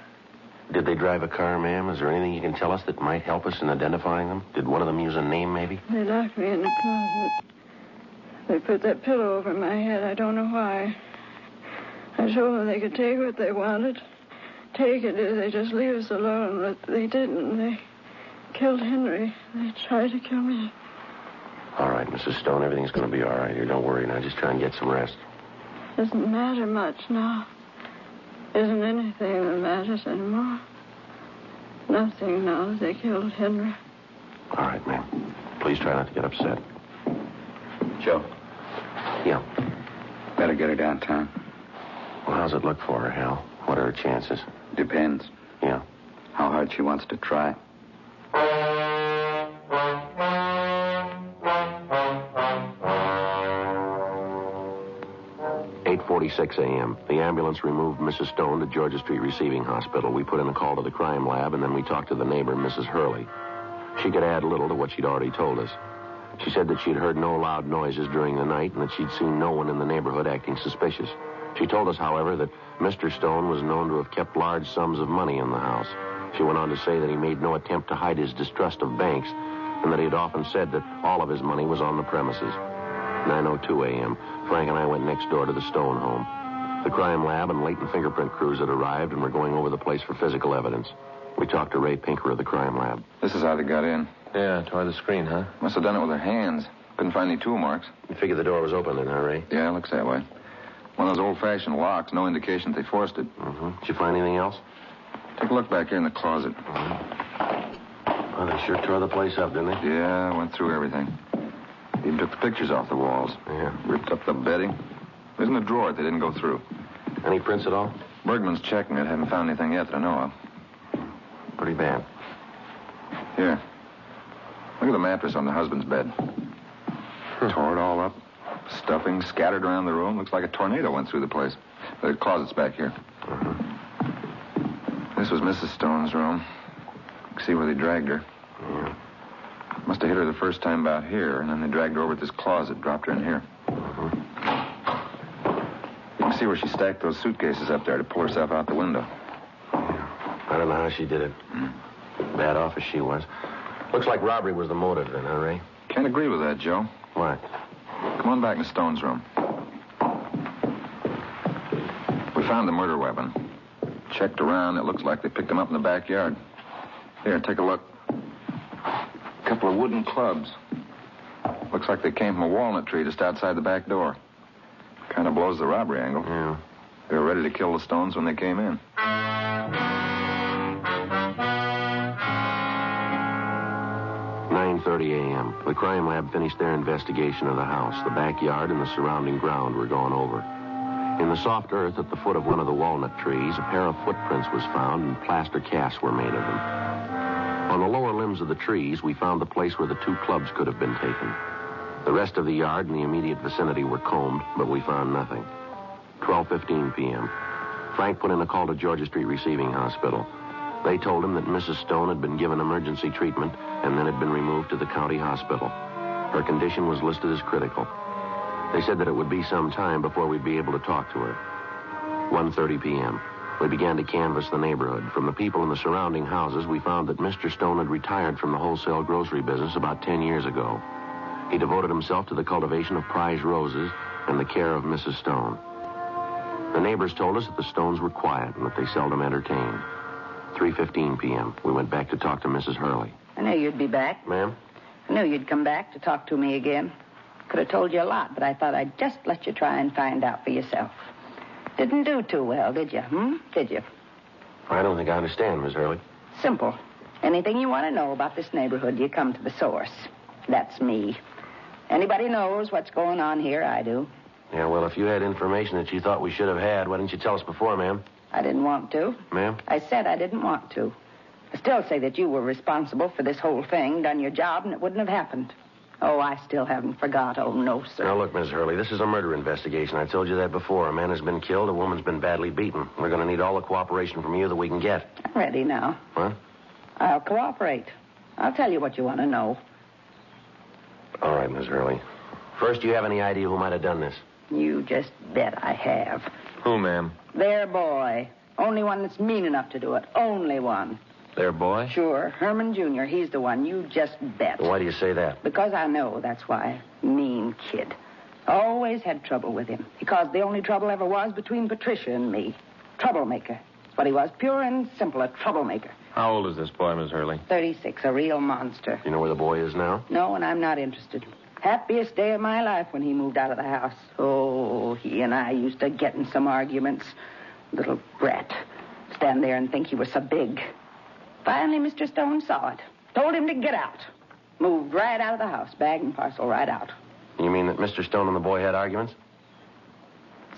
Did they drive a car, ma'am? Is there anything you can tell us that might help us in identifying them? Did one of them use a name, maybe? They locked me in the closet. They put that pillow over my head. I don't know why. I told them they could take what they wanted. Take it if they just leave us alone. But they didn't. They killed Henry. They tried to kill me. All right, Mrs. Stone, everything's going to be all right here. Don't worry now. Just try and get some rest. Doesn't matter much now. Isn't anything that matters anymore. Nothing now that they killed Henry. All right, ma'am. Please try not to get upset. Joe. Yeah. Better get her downtown. Well, how's it look for her, Hal? What are her chances? Depends. Yeah. How hard she wants to try. .46 a.m. The ambulance removed Mrs. Stone to Georgia Street Receiving Hospital. We put in a call to the crime lab, and then we talked to the neighbor, Mrs. Hurley. She could add little to what she'd already told us. She said that she'd heard no loud noises during the night and that she'd seen no one in the neighborhood acting suspicious. She told us, however, that Mr. Stone was known to have kept large sums of money in the house. She went on to say that he made no attempt to hide his distrust of banks and that he had often said that all of his money was on the premises. 9:02 a.m. Frank and I went next door to the Stone home. The crime lab and latent fingerprint crews had arrived and were going over the place for physical evidence. We talked to Ray Pinker of the crime lab. This is how they got in. Yeah, toward the screen, huh? Must have done it with their hands. Couldn't find any tool marks. You figure the door was open then, huh, Ray? Yeah, looks that way. One of those old-fashioned locks, no indication that they forced it. Mm-hmm. Did you find anything else? Take a look back here in the closet. Mm-hmm. Well, they sure tore the place up, didn't they? Yeah, I went through everything. Even took the pictures off the walls. Yeah. Ripped up the bedding. There's in a drawer they didn't go through. Any prints at all? Bergman's checking it. Haven't found anything yet that I know of. Pretty bad. Here. Look at the mattress on the husband's bed. Tore it all up. Stuffing scattered around the room. Looks like a tornado went through the place. The closet's back here. This was Mrs. Stone's room. You can see where they dragged her. Yeah. Must have hit her the first time about here, and then they dragged her over to this closet, dropped her in here. You can see where she stacked those suitcases up there to pull herself out the window. Yeah. I don't know how she did it. Bad off as she was. Looks like robbery was the motive then, huh, Ray? Can't agree with that, Joe. What? Come on back to Stone's room. We found the murder weapon. Checked around. It looks like they picked them up in the backyard. Here, take a look. A couple of wooden clubs. Looks like they came from a walnut tree just outside the back door. Kind of blows the robbery angle. Yeah. They were ready to kill the Stones when they came in. 9:30 a.m. The crime lab finished their investigation of the house. The backyard and the surrounding ground were gone over. In the soft earth at the foot of one of the walnut trees, a pair of footprints was found and plaster casts were made of them. On the lower limbs of the trees, we found the place where the two clubs could have been taken. The rest of the yard and the immediate vicinity were combed, but we found nothing. 12:15 p.m. Frank put in a call to Georgia Street Receiving Hospital. They told him that Mrs. Stone had been given emergency treatment and then had been removed to the county hospital. Her condition was listed as critical. They said that it would be some time before we'd be able to talk to her. 1:30 p.m. We began to canvass the neighborhood. From the people in the surrounding houses, we found that Mr. Stone had retired from the wholesale grocery business about 10 years ago. He devoted himself to the cultivation of prize roses and the care of Mrs. Stone. The neighbors told us that the Stones were quiet and that they seldom entertained. 3:15 p.m. We went back to talk to Mrs. Hurley. I knew you'd be back. Ma'am? I knew you'd come back to talk to me again. Could have told you a lot, but I thought I'd just let you try and find out for yourself. Didn't do too well, did you? Did you? I don't think I understand, Miss Hurley. Simple. Anything you want to know about this neighborhood, you come to the source. That's me. Anybody knows what's going on here, I do. Yeah, well, if you had information that you thought we should have had, why didn't you tell us before, ma'am? I didn't want to. Ma'am? I said I didn't want to. I still say that you were responsible for this whole thing, done your job, and it wouldn't have happened. Oh, I still haven't forgot. Oh, no, sir. Now, look, Miss Hurley, this is a murder investigation. I told you that before. A man has been killed. A woman's been badly beaten. We're going to need all the cooperation from you that we can get. I'm ready now. What? I'll cooperate. I'll tell you what you want to know. All right, Miss Hurley. First, do you have any idea who might have done this? You just bet I have. Who, ma'am? Their boy. Only one that's mean enough to do it. Only one. Their boy? Sure. Herman Jr. He's the one. You just bet. Why do you say that? Because I know, that's why. Mean kid. Always had trouble with him. Because the only trouble ever was between Patricia and me. Troublemaker. That's what he was. Pure and simple, a troublemaker. How old is this boy, Miss Hurley? 36, a real monster. You know where the boy is now? No, and I'm not interested. Happiest day of my life when he moved out of the house. Oh, he and I used to get in some arguments. Little brat. Stand there and think he was so big. Finally, Mr. Stone saw it. Told him to get out. Moved right out of the house, bag and parcel right out. You mean that Mr. Stone and the boy had arguments?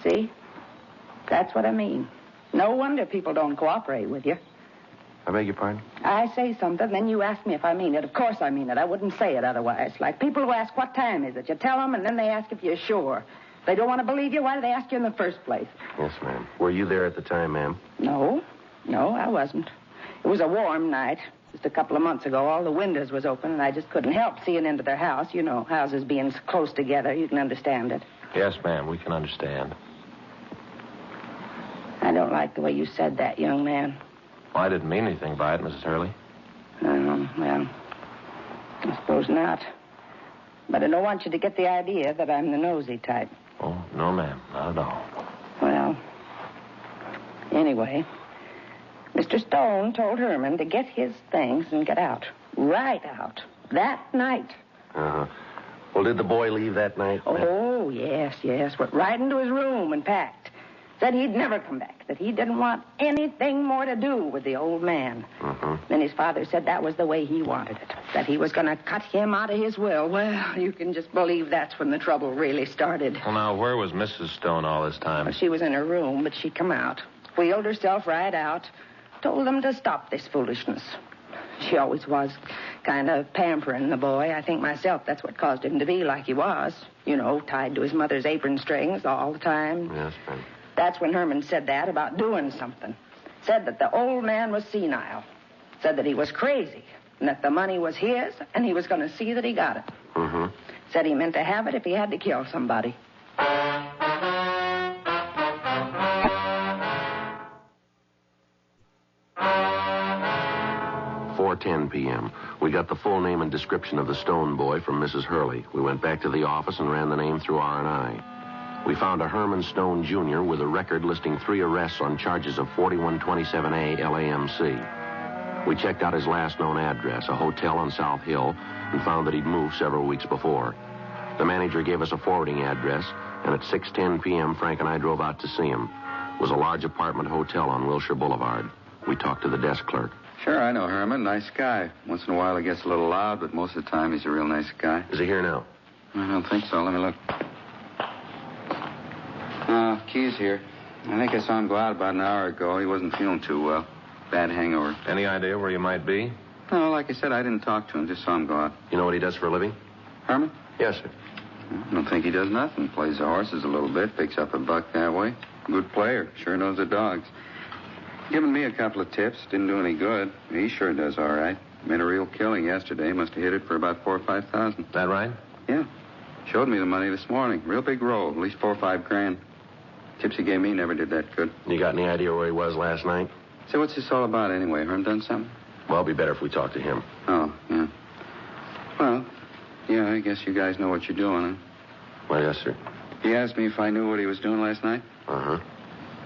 See? That's what I mean. No wonder people don't cooperate with you. I beg your pardon? I say something, then you ask me if I mean it. Of course I mean it. I wouldn't say it otherwise. Like people who ask, what time is it? You tell them, and then they ask if you're sure. If they don't want to believe you, why do they ask you in the first place? Yes, ma'am. Were you there at the time, ma'am? No, I wasn't. It was a warm night. Just a couple of months ago, all the windows was open, and I just couldn't help seeing into their house. You know, houses being close together, you can understand it. Yes, ma'am, we can understand. I don't like the way you said that, young man. Well, I didn't mean anything by it, Mrs. Hurley. Well, I suppose not. But I don't want you to get the idea that I'm the nosy type. Oh, no, ma'am, not at all. Well, anyway, Mr. Stone told Herman to get his things and get out. Right out. That night. Uh-huh. Well, did the boy leave that night? Oh, yes. Went right into his room and packed. Said he'd never come back, that he didn't want anything more to do with the old man. Mm-hmm. Then his father said that was the way he wanted it, that he was going to cut him out of his will. Well, you can just believe that's when the trouble really started. Well, now, where was Mrs. Stone all this time? Well, she was in her room, but she come out, wheeled herself right out, told them to stop this foolishness. She always was kind of pampering the boy. I think myself that's what caused him to be like he was. You know, tied to his mother's apron strings all the time. Yes, ma'am. That's when Herman said that about doing something. Said that the old man was senile. Said that he was crazy. And that the money was his, and he was going to see that he got it. Mm-hmm. Said he meant to have it if he had to kill somebody. 4:10 p.m. We got the full name and description of the Stone boy from Mrs. Hurley. We went back to the office and ran the name through R&I. We found a Herman Stone Jr. with a record listing 3 arrests on charges of 4127A LAMC. We checked out his last known address, a hotel on South Hill, and found that he'd moved several weeks before. The manager gave us a forwarding address, and at 6:10 p.m., Frank and I drove out to see him. It was a large apartment hotel on Wilshire Boulevard. We talked to the desk clerk. Sure, I know Herman. Nice guy. Once in a while he gets a little loud, but most of the time he's a real nice guy. Is he here now? I don't think so. Let me look. Key's here. I think I saw him go out about an hour ago. He wasn't feeling too well. Bad hangover. Any idea where you might be? No, like I said, I didn't talk to him. Just saw him go out. You know what he does for a living? Herman? Yes, sir. I don't think he does nothing. Plays the horses a little bit, picks up a buck that way. Good player. Sure knows the dogs. Giving me a couple of tips. Didn't do any good. He sure does all right. Made a real killing yesterday. Must have hit it for about $4,000 or $5,000. That right? Yeah. Showed me the money this morning. Real big roll. At least $4 or $5 grand. Tips he gave me never did that good. You got any idea where he was last night? So what's this all about anyway? Herm done something? Well, it'd be better if we talk to him. Oh, yeah. Well, yeah, I guess you guys know what you're doing, huh? Well, yes, sir. He asked me if I knew what he was doing last night. Uh-huh.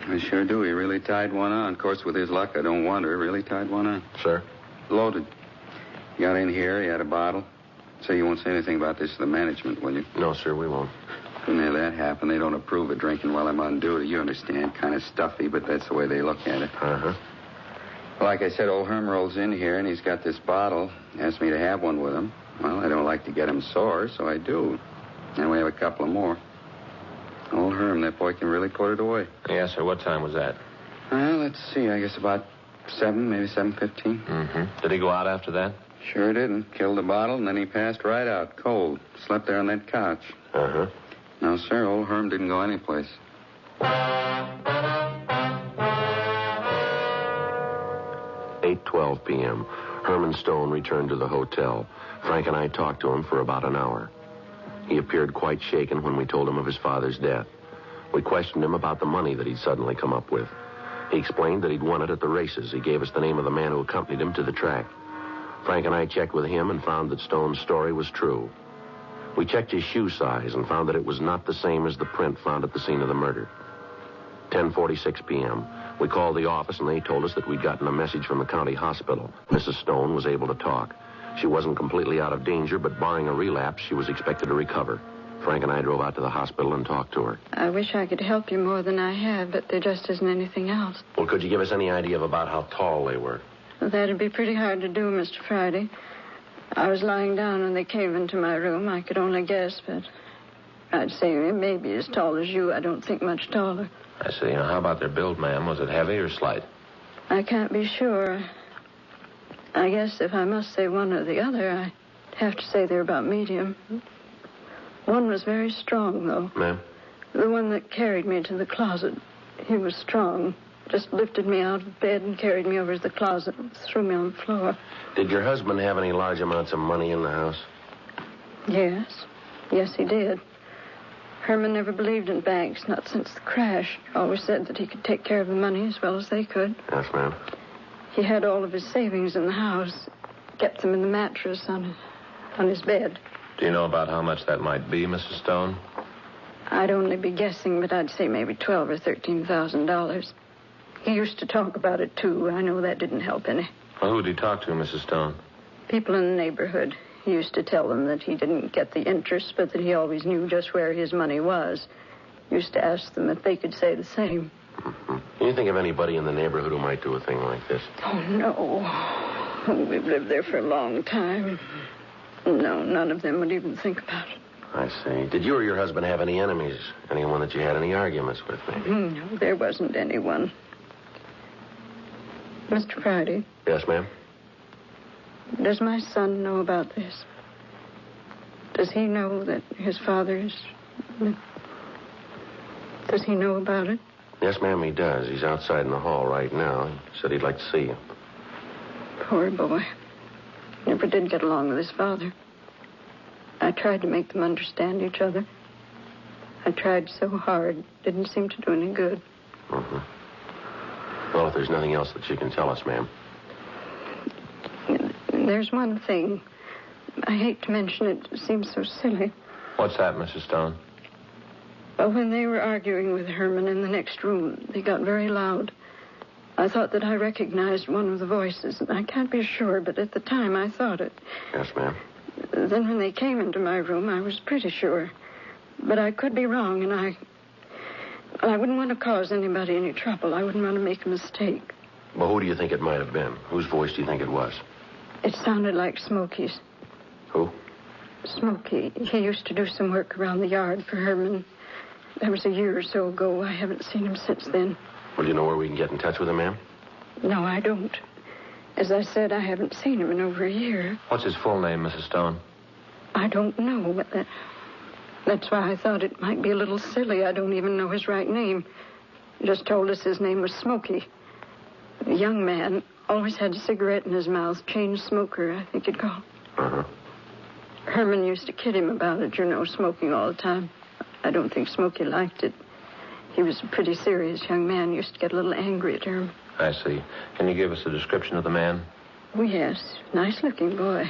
I sure do. He really tied one on. Of course, with his luck, I don't wonder. Really tied one on. Sir? Loaded. He got in here. He had a bottle. So you won't say anything about this to the management, will you? No, sir, we won't. Couldn't have that happen. They don't approve of drinking while I'm on duty. You understand. Kind of stuffy, but that's the way they look at it. Uh-huh. Like I said, old Herm rolls in here, and he's got this bottle. Asked me to have one with him. Well, I don't like to get him sore, so I do. And we have a couple of more. Old Herm, that boy can really put it away. Yes, sir. What time was that? Well, let's see. I guess about 7, maybe 7:15. Mm-hmm. Did he go out after that? Sure didn't. Killed the bottle, and then he passed right out, cold. Slept there on that couch. Uh-huh. No, sir, old Herm didn't go anyplace. 8:12 p.m. Herman Stone returned to the hotel. Frank and I talked to him for about an hour. He appeared quite shaken when we told him of his father's death. We questioned him about the money that he'd suddenly come up with. He explained that he'd won it at the races. He gave us the name of the man who accompanied him to the track. Frank and I checked with him and found that Stone's story was true. We checked his shoe size and found that it was not the same as the print found at the scene of the murder. 10:46 p.m. We called the office and they told us that we'd gotten a message from the county hospital. Mrs. Stone was able to talk. She wasn't completely out of danger, but barring a relapse, she was expected to recover. Frank and I drove out to the hospital and talked to her. I wish I could help you more than I have, but there just isn't anything else. Well, could you give us any idea of about how tall they were? Well, that'd be pretty hard to do, Mr. Friday. I was lying down when they came into my room. I could only guess, but I'd say maybe as tall as you. I don't think much taller. I see. Now, how about their build, ma'am? Was it heavy or slight? I can't be sure. I guess if I must say one or the other, I'd have to say they're about medium. One was very strong, though. Ma'am? The one that carried me to the closet. He was strong. Just lifted me out of bed and carried me over to the closet and threw me on the floor. Did your husband have any large amounts of money in the house? Yes. Yes, he did. Herman never believed in banks, not since the crash. Always said that he could take care of the money as well as they could. Yes, ma'am. He had all of his savings in the house. Kept them in the mattress on his bed. Do you know about how much that might be, Mrs. Stone? I'd only be guessing, but I'd say maybe $12,000 or $13,000. He used to talk about it, too. I know that didn't help any. Well, who'd he talk to, Mrs. Stone? People in the neighborhood. He used to tell them that he didn't get the interest, but that he always knew just where his money was. Used to ask them if they could say the same. Mm-hmm. Can you think of anybody in the neighborhood who might do a thing like this? Oh, no. We've lived there for a long time. No, none of them would even think about it. I see. Did you or your husband have any enemies? Anyone that you had any arguments with, maybe? No, there wasn't anyone. Mr. Friday? Yes, ma'am? Does my son know about this? Does he know that his father is... Does he know about it? Yes, ma'am, he does. He's outside in the hall right now. He said he'd like to see you. Poor boy. Never did get along with his father. I tried to make them understand each other. I tried so hard. Didn't seem to do any good. Mm-hmm. Well, if there's nothing else that you can tell us, ma'am. There's one thing. I hate to mention it. It seems so silly. What's that, Mrs. Stone? Well, when they were arguing with Herman in the next room, they got very loud. I thought that I recognized one of the voices. I can't be sure, but at the time I thought it. Yes, ma'am. Then when they came into my room, I was pretty sure. But I could be wrong, and I wouldn't want to cause anybody any trouble. I wouldn't want to make a mistake. Well, who do you think it might have been? Whose voice do you think it was? It sounded like Smokey's. Who? Smokey. He used to do some work around the yard for Herman. That was a year or so ago. I haven't seen him since then. Well, do you know where we can get in touch with him, ma'am? No, I don't. As I said, I haven't seen him in over a year. What's his full name, Mrs. Stone? I don't know, but that's why I thought it might be a little silly. I don't even know his right name. He just told us his name was Smokey. A young man, always had a cigarette in his mouth, chain smoker, I think you'd call it. Uh-huh. Herman used to kid him about it, smoking all the time. I don't think Smokey liked it. He was a pretty serious young man. Used to get a little angry at her. I see. Can you give us a description of the man? Oh, yes. Nice-looking boy.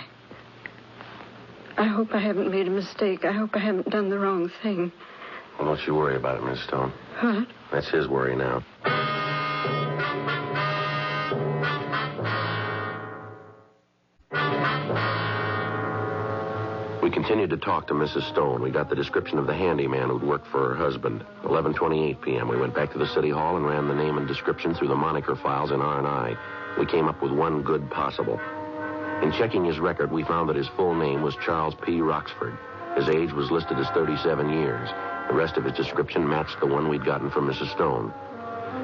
I hope I haven't made a mistake. I hope I haven't done the wrong thing. Well, don't you worry about it, Miss Stone. What? That's his worry now. We continued to talk to Mrs. Stone. We got the description of the handyman who'd worked for her husband. 11:28 p.m. We went back to the city hall and ran the name and description through the moniker files in R&I. We came up with one good possible. In checking his record, we found that his full name was Charles P. Roxford. His age was listed as 37 years. The rest of his description matched the one we'd gotten from Mrs. Stone.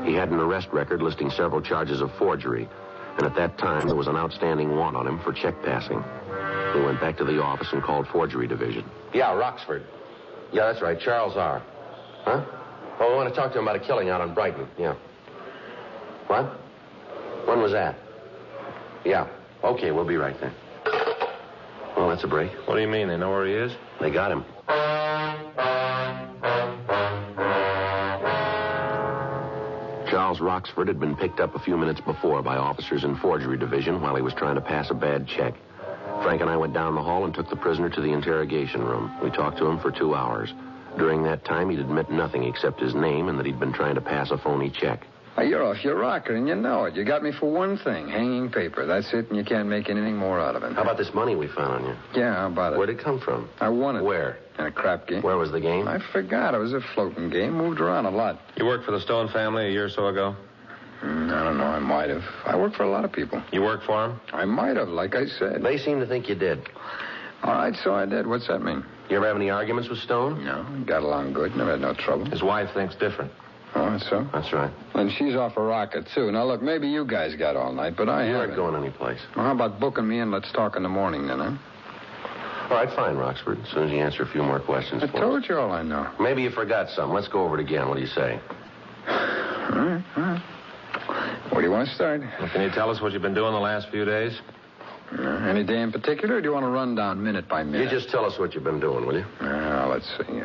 He had an arrest record listing several charges of forgery, and at that time there was an outstanding warrant on him for check passing. We went back to the office and called Forgery Division. Yeah, Roxford. Yeah, that's right, Charles R. Huh? Oh, we want to talk to him about a killing out on Brighton. Yeah. What? When was that? Yeah. Okay, we'll be right there. Well, that's a break. What do you mean? They know where he is? They got him. Charles Roxford had been picked up a few minutes before by officers in Forgery Division while he was trying to pass a bad check. Frank and I went down the hall and took the prisoner to the interrogation room. We talked to him for 2 hours. During that time, he'd admit nothing except his name and that he'd been trying to pass a phony check. You're off your rocker, and you know it. You got me for one thing, hanging paper. That's it, and you can't make anything more out of it. How about this money we found on you? Yeah, how about it? Where'd it come from? I won it. Where? In a crap game. Where was the game? I forgot. It was a floating game. Moved around a lot. You worked for the Stone family a year or so ago? I don't know. I might have. I worked for a lot of people. You worked for them? I might have, like I said. They seem to think you did. All right, so I did. What's that mean? You ever have any arguments with Stone? No. Got along good. Never had no trouble. His wife thinks different. Oh, that's so? That's right. And she's off a rocket, too. Now, look, maybe you guys got all night, but I You haven't. aren't going anyplace. Well, how about booking me in? Let's talk in the morning, then, huh? All right, fine, Roxford. As soon as you answer a few more questions I for told us. you all I know. Maybe you forgot something. Let's go over it again. What do you say? All right. Where do you want to start? Well, can you tell us what you've been doing the last few days? Any day in particular, or do you want to run down minute by minute? You just tell us what you've been doing, will you? Let's see.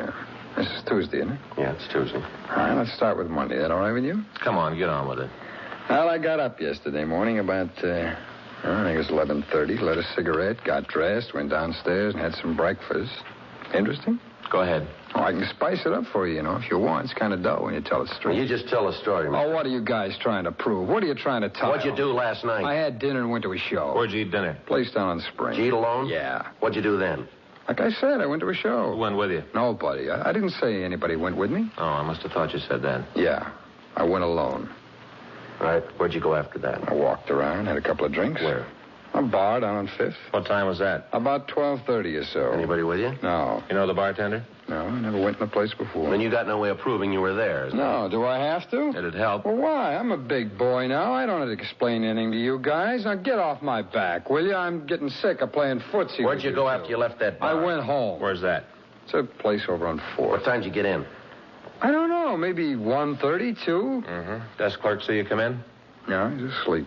This is Tuesday, isn't it? Yeah, it's Tuesday. All right, let's start with Monday. That all right with you? Come on, get on with it. Well, I got up yesterday morning about, I think it was 11:30, lit a cigarette, got dressed, went downstairs, and had some breakfast. Interesting? Go ahead. Oh, I can spice it up for you, if you want. It's kind of dull when you tell it straight. You just tell a story, man. Oh, what are you guys trying to prove? What are you trying to tell? What'd you do last night? I had dinner and went to a show. Where'd you eat dinner? Place down on the Spring. Did you eat alone? Yeah. What'd you do then? Like I said, I went to a show. Who went with you? Nobody. I didn't say anybody went with me. Oh, I must have thought you said that. Yeah. I went alone. All right, where'd you go after that? I walked around, had a couple of drinks. Where? A bar down on 5th. What time was that? About 12:30 or so. Anybody with you? No. You know the bartender? No, I never went in the place before. Then you got no way of proving you were there. No, do I have to? It'd help. Well, why? I'm a big boy now. I don't have to explain anything to you guys. Now, get off my back, will you? I'm getting sick of playing footsie. Where'd with you go two. after you left that bar? I went home. Where's that? It's a place over on 4th. What time did you get in? I don't know. Maybe 1:30, 2. Mm-hmm. Desk clerk see you come in? No, he's asleep.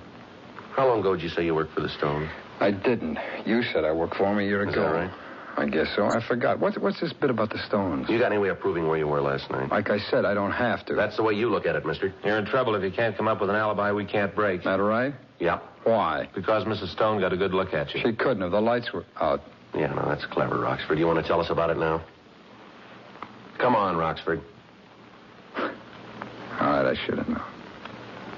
How long ago did you say you worked for the Stones? I didn't. You said I worked for him a year ago. Is that right? I guess so. I forgot. What's this bit about the Stones? You got any way of proving where you were last night? Like I said, I don't have to. That's the way you look at it, mister. You're in trouble if you can't come up with an alibi we can't break. That right? Yeah. Why? Because Mrs. Stone got a good look at you. She couldn't have. The lights were out. Yeah, no, that's clever, Roxford. You want to tell us about it now? Come on, Roxford. All right, I should have known.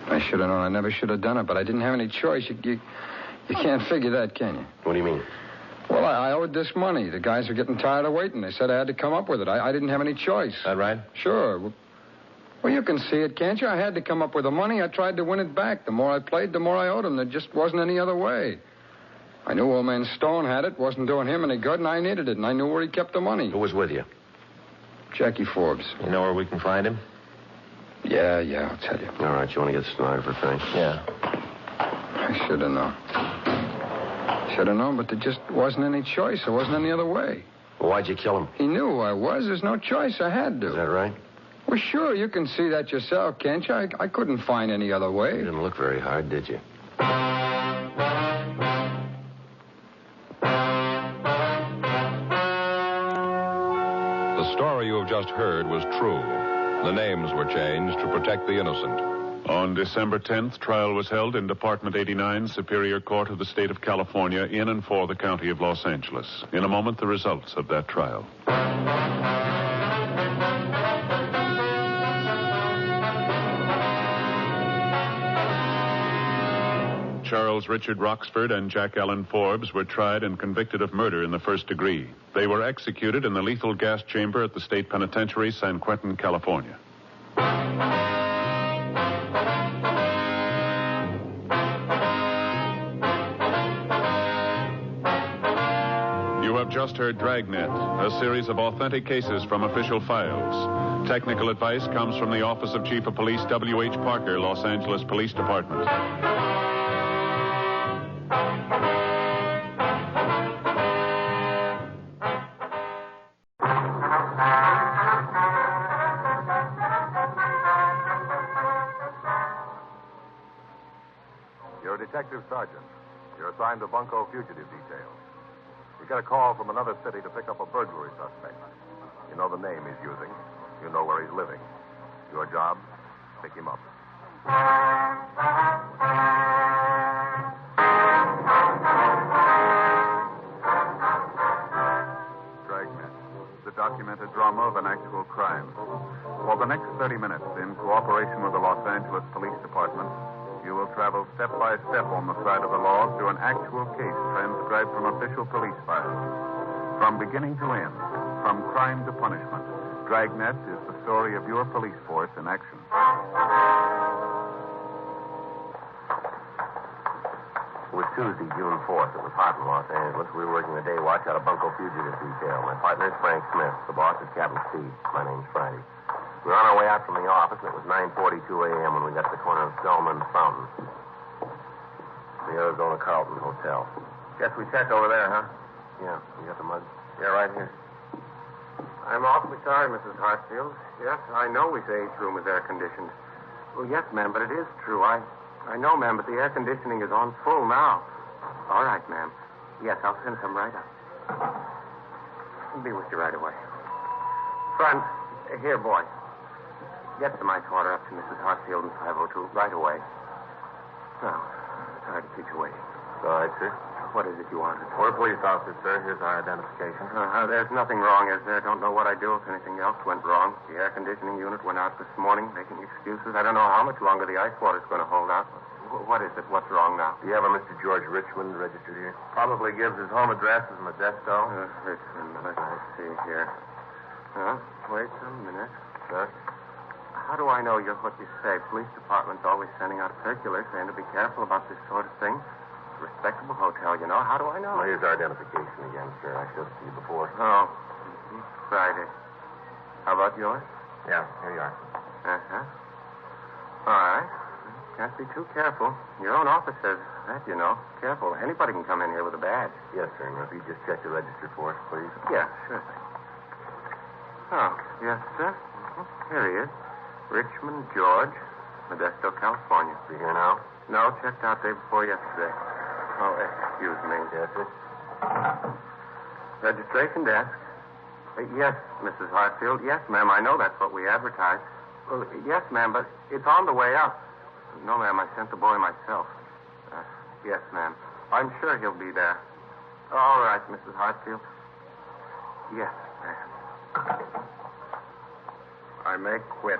I should have known. I never should have done it, but I didn't have any choice. You can't figure that, can you? What do you mean? Well, I owed this money. The guys were getting tired of waiting. They said I had to come up with it. I didn't have any choice. That right? Sure. Well, you can see it, can't you? I had to come up with the money. I tried to win it back. The more I played, the more I owed him. There just wasn't any other way. I knew old man Stone had it. Wasn't doing him any good, and I needed it. And I knew where he kept the money. Who was with you? Jackie Forbes. You know where we can find him? Yeah, I'll tell you. All right, you want to get the stenographer, Frank? Yeah. I should have known. Should have known, but there just wasn't any choice. There wasn't any other way. Well, why'd you kill him? He knew who I was. There's no choice. I had to. Is that right? Well, sure, you can see that yourself, can't you? I couldn't find any other way. You didn't look very hard, did you? The story you have just heard was true. The names were changed to protect the innocent. On December 10th, trial was held in Department 89, Superior Court of the State of California, in and for the County of Los Angeles. In a moment, the results of that trial. Charles Richard Roxford and Jack Allen Forbes were tried and convicted of murder in the first degree. They were executed in the lethal gas chamber at the State Penitentiary, San Quentin, California. You have just heard Dragnet, a series of authentic cases from official files. Technical advice comes from the Office of Chief of Police W.H. Parker, Los Angeles Police Department. You're a detective sergeant. You're assigned to Bunko Fugitive Detail. You get a call from another city to pick up a burglary suspect. You know the name he's using. You know where he's living. Your job, pick him up. Dragnet, the documented drama of an actual crime. For the next 30 minutes, in cooperation with the Los Angeles Police Department, you will travel step by step on the side of the law through an actual case transcribed from official police files. From beginning to end, from crime to punishment, Dragnet is the story of your police force in action. It was Tuesday, June 4th. It was hot in Los Angeles. We were working the day watch out of Bunko Fugitive Detail. My partner is Frank Smith. The boss is Captain Steve. My name's Friday. We were on our way out from the office, and it was 9:42 a.m. when we got to the corner of Selma and Fountain. The Arizona Carlton Hotel. Guess we check over there, huh? Yeah, you got the mug? Yeah, right here. I'm awfully sorry, Mrs. Hartsfield. Yes, I know we say each room is air-conditioned. Well, yes, ma'am, but it is true. I know, ma'am, but the air conditioning is on full now. All right, ma'am. Yes, I'll send some right up. I'll be with you right away. Friend, here, boy. Get to my quarter up to Mrs. Hartsfield in 502 right away. Now, sorry to keep you waiting. All right, sir. What is it you wanted? We're police officers, sir. Here's our identification. There's nothing wrong, is there? Don't know what I'd do if anything else went wrong. The air conditioning unit went out this morning, making excuses. I don't know how much longer the ice water's going to hold out. What is it? What's wrong now? Do you have a Mr. George Richmond registered here? Probably gives his home address as Modesto. Richmond, let's see here. Wait a minute. Sir? How do I know you're what you say? Police department's always sending out circulars saying to be careful about this sort of thing. It's a respectable hotel, you know. How do I know? Well, here's our identification again, sir. I showed it to you before. Oh. Friday. How about yours? Yeah, here you are. Uh-huh. All right. Can't be too careful. Your own office says that, you know. Careful. Anybody can come in here with a badge. Yes, sir. Now, if you just check the register for us, please. Yeah, sure thing. Oh, yes, sir. Here he is. Richmond George, Modesto, California. Is he here now? No, checked out day before yesterday. Oh, excuse me. Yes, sir. Registration desk. Yes, Mrs. Hartfield. Yes, ma'am. I know that's what we advertise. Well, yes, ma'am, but it's on the way up. No, ma'am. I sent the boy myself. Yes, ma'am. I'm sure he'll be there. All right, Mrs. Hartfield. Yes, ma'am. I may quit.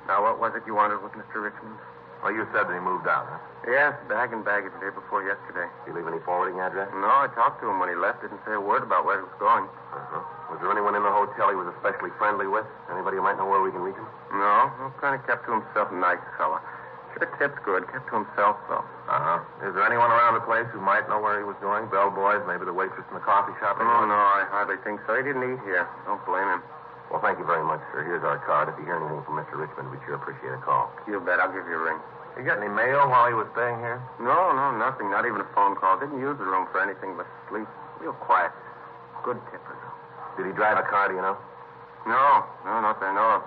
Now, what was it you wanted with Mr. Richmond? Well, you said that he moved out, huh? Yes, bag and baggage the day before yesterday. Did he leave any forwarding address? No, I talked to him when he left. Didn't say a word about where he was going. Uh-huh. Was there anyone in the hotel he was especially friendly with? Anybody who might know where we can reach him? No, kind of kept to himself. Nice fella. Sure tipped good. Kept to himself, though. Uh-huh. Is there anyone around the place who might know where he was going? Bellboys, maybe the waitress in the coffee shop? Oh, no, I hardly think so. He didn't eat here. Don't blame him. Well, thank you very much, sir. Here's our card. If you hear anything from Mr. Richmond, we'd sure appreciate a call. You bet. I'll give you a ring. You got any mail while he was staying here? No, nothing. Not even a phone call. Didn't use the room for anything but sleep. Real quiet. Good tipper, though. Did he drive a car, do you know? No, not that I know of.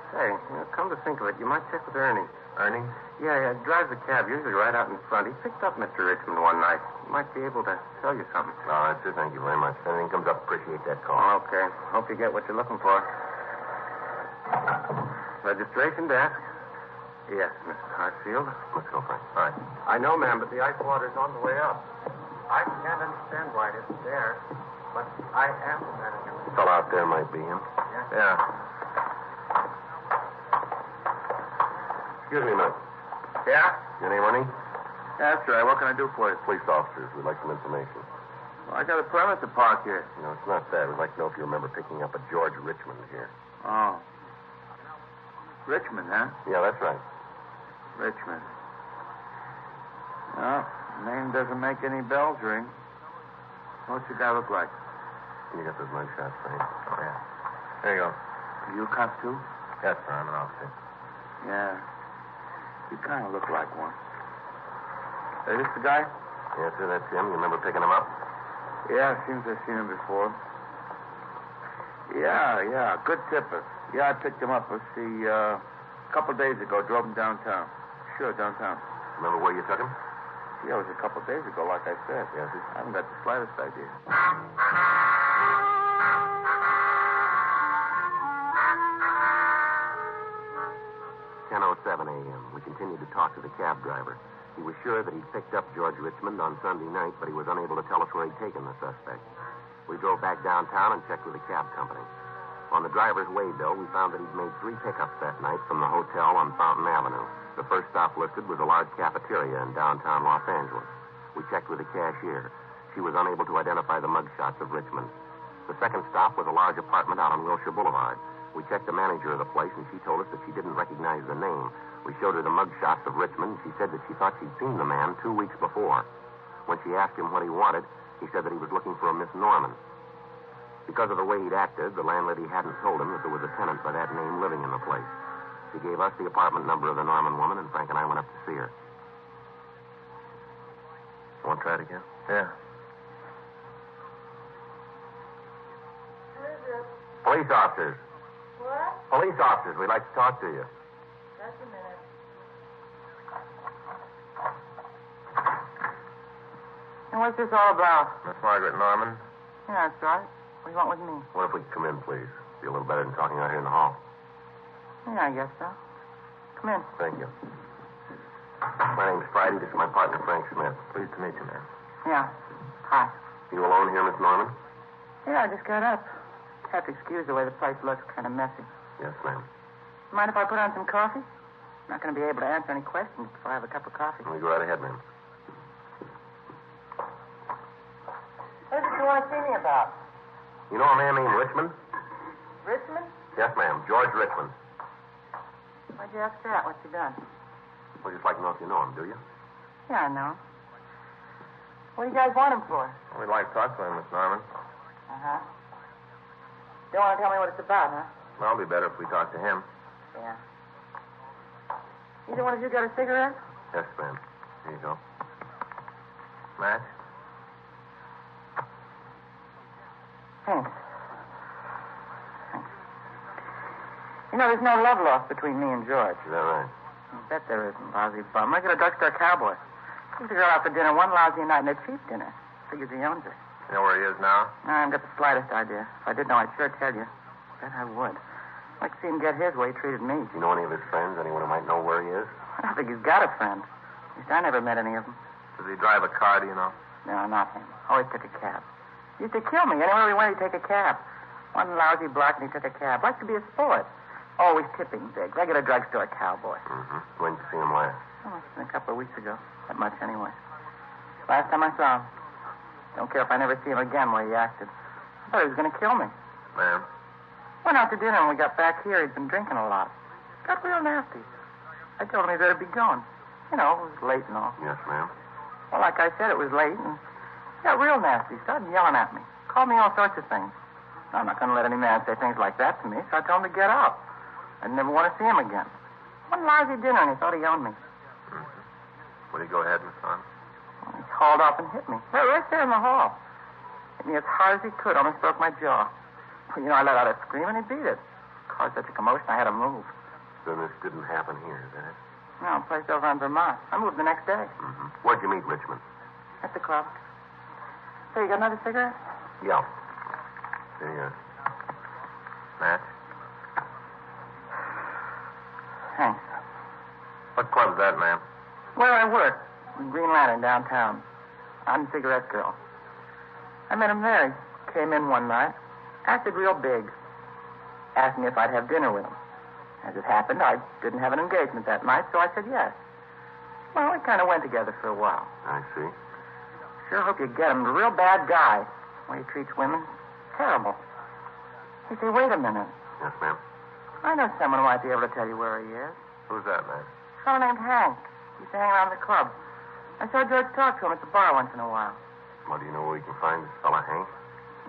Say, come to think of it, you might check with Ernie. Ernie? Yeah, drives the cab, usually right out in front. He picked up Mr. Richmond one night. He might be able to tell you something. All right, sir. Thank you very much. If anything comes up, appreciate that call. Okay. Hope you get what you're looking for. Registration desk? Yes, Mrs. Hartsfield. Let's go, Frank. All right. I know, ma'am, but the ice water's on the way up. I can't understand why it isn't there, but I am the manager. The fellow out there might be him. Yeah. Excuse me a minute. Yeah? Your name, Ernie? That's right. What can I do for you? Police officers. We'd like some information. Well, I got a permit to park here. No, it's not that. We'd like to know if you remember picking up a George Richmond here. Oh. Richmond, huh? Yeah, that's right. Richmond. No, name doesn't make any bells ring. What's the guy look like? Can you get those mug shots, Frank? Oh, yeah. There you go. Are you a cop, too? Yes, sir. I'm an officer. Yeah. You kind of look like one. Is this the guy? Yes, sir. That's him. You remember picking him up? Yeah, seems I've seen him before. Yeah. Good tipper. Yeah, I picked him up. Let's see, a couple days ago. Drove him downtown. Sure, downtown. Remember where you took him? Yeah, it was a couple days ago, like I said. Yes, sir. I haven't got the slightest idea. 10:07 a.m. We continued to talk to the cab driver. He was sure that he'd picked up George Richmond on Sunday night, but he was unable to tell us where he'd taken the suspect. We drove back downtown and checked with the cab company. On the driver's waybill, we found that he'd made 3 pickups that night from the hotel on Fountain Avenue. The first stop listed was a large cafeteria in downtown Los Angeles. We checked with the cashier. She was unable to identify the mugshots of Richmond. The second stop was a large apartment out on Wilshire Boulevard. We checked the manager of the place, and she told us that she didn't recognize the name. We showed her the mugshots of Richmond, and she said that she thought she'd seen the man 2 weeks before. When she asked him what he wanted, he said that he was looking for a Miss Norman. Because of the way he'd acted, the landlady hadn't told him that there was a tenant by that name living in the place. She gave us the apartment number of the Norman woman, and Frank and I went up to see her. Want to try it again? Yeah. Who is it? Police officers. What? Police officers. We'd like to talk to you. Just a minute. And what's this all about? Miss Margaret Norman. Yeah, that's right. What do you want with me? What if we could come in, please? Be a little better than talking out here in the hall. Yeah, I guess so. Come in. Thank you. My name's Friday. This is my partner, Frank Smith. Pleased to meet you, ma'am. Yeah. Hi. You alone here, Miss Norman? Yeah, I just got up. Have to excuse the way the place looks, kind of messy. Yes, ma'am. Mind if I put on some coffee? I'm not going to be able to answer any questions before I have a cup of coffee. You go right ahead, ma'am. What is it you want to see me about? You know a man named Richmond? Richmond? Yes, ma'am. George Richmond. Why'd you ask that? What's he done? We'd just like to know if you know him, do you? Yeah, I know. What do you guys want him for? We'd like to talk to him, Miss Norman. Uh-huh. Don't want to tell me what it's about, huh? Well, it'll be better if we talk to him. Yeah. Either one of you got a cigarette? Yes, ma'am. Here you go. Match? Thanks. You know, there's no love lost between me and George. Is that right? I bet there isn't, lousy bum. Regular drugstore cowboy. Took the girl out for dinner one lousy night, and a cheap dinner. Figures he owns her. You know where he is now? I haven't got the slightest idea. If I did know, I'd sure tell you. Bet I would. I'd like to see him get his way he treated me. Do you know any of his friends? Anyone who might know where he is? I don't think he's got a friend. At least I never met any of them. Does he drive a car, do you know? No, not him. Always took a cab. He used to kill me. Anywhere we went, he'd take a cab. One lousy block, and he took a cab. Likes to be a sport. Always tipping big. Regular drugstore cowboy. Mm-hmm. When did you see him last? Oh, it's been a couple of weeks ago. That much, anyway. Last time I saw him. Don't care if I never see him again, the way he acted. I thought he was going to kill me. Ma'am? Went out to dinner, and we got back here. He'd been drinking a lot. Got real nasty. I told him he better be going. You know, it was late and all. Yes, ma'am. Well, like I said, it was late, and he got real nasty. Started yelling at me. Called me all sorts of things. I'm not going to let any man say things like that to me, so I told him to get out. I'd never want to see him again. One lousy dinner, and he thought he owned me. Mm-hmm. Will you go ahead, Miss Norman? Well, he hauled off and hit me. Right there in the hall. Hit me as hard as he could, almost broke my jaw. Well, you know, I let out a scream, and he beat it. Caused such a commotion, I had to move. Then this didn't happen here, did it? No, a place over in Vermont. I moved the next day. Mm-hmm. Where'd you meet Richmond? At the club. Hey, you got another cigarette? Yeah. Here you go. Match? What club's that, ma'am? Where I work, in Green Lantern downtown. I'm the cigarette girl. I met him there. He came in one night, acted real big. Asked me if I'd have dinner with him. As it happened, I didn't have an engagement that night, so I said yes. Well, we kind of went together for a while. I see. Sure hope you get him. A real bad guy. The way he treats women, terrible. You say, wait a minute. Yes, ma'am. I know someone who might be able to tell you where he is. Who's that, ma'am? A fellow named Hank. He used to hang around the club. I saw George talk to him at the bar once in a while. Well, do you know where we can find this fella, Hank?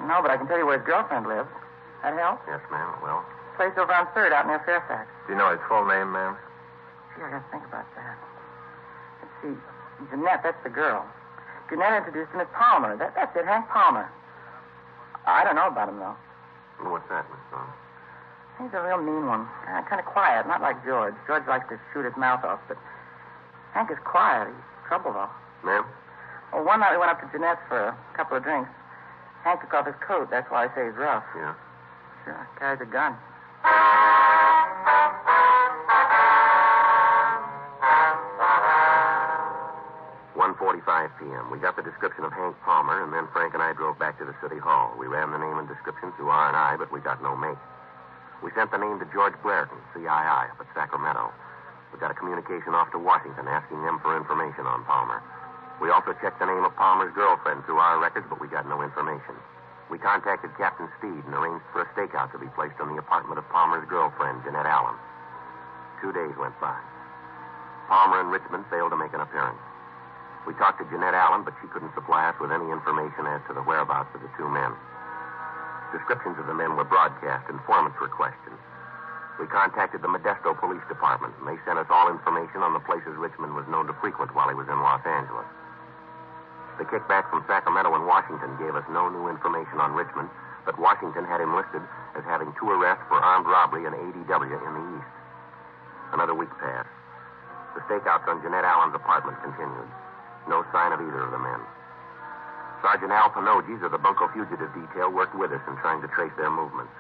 No, but I can tell you where his girlfriend lives. That help? Yes, ma'am, it will. Place over on 3rd out near Fairfax. Do you know his full name, ma'am? Gee, I gotta think about that. Let's see. Jeanette, that's the girl. Jeanette introduced him as Palmer. That's it, Hank Palmer. I don't know about him, though. Well, what's that, Miss Thorne? He's a real mean one. Kind of quiet, not like George. George likes to shoot his mouth off, but Hank is quiet. He's trouble, though. Ma'am? Well, one night we went up to Jeanette's for a couple of drinks. Hank took off his coat. That's why I say he's rough. Yeah. Sure, carries a gun. 1:45 p.m. We got the description of Hank Palmer, and then Frank and I drove back to the city hall. We ran the name and description through R&I, but we got no mate. We sent the name to George Blairton, CII, up at Sacramento. We got a communication off to Washington asking them for information on Palmer. We also checked the name of Palmer's girlfriend through our records, but we got no information. We contacted Captain Steed and arranged for a stakeout to be placed on the apartment of Palmer's girlfriend, Jeanette Allen. 2 days went by. Palmer and Richmond failed to make an appearance. We talked to Jeanette Allen, but she couldn't supply us with any information as to the whereabouts of the two men. Descriptions of the men were broadcast. Informants were questioned. We contacted the Modesto Police Department, and they sent us all information on the places Richmond was known to frequent while he was in Los Angeles. The kickback from Sacramento and Washington gave us no new information on Richmond, but Washington had him listed as having 2 arrests for armed robbery and ADW in the East. Another week passed. The stakeouts on Jeanette Allen's apartment continued. No sign of either of the men. Sergeant Al Panoges of the Bunko Fugitive Detail worked with us in trying to trace their movements.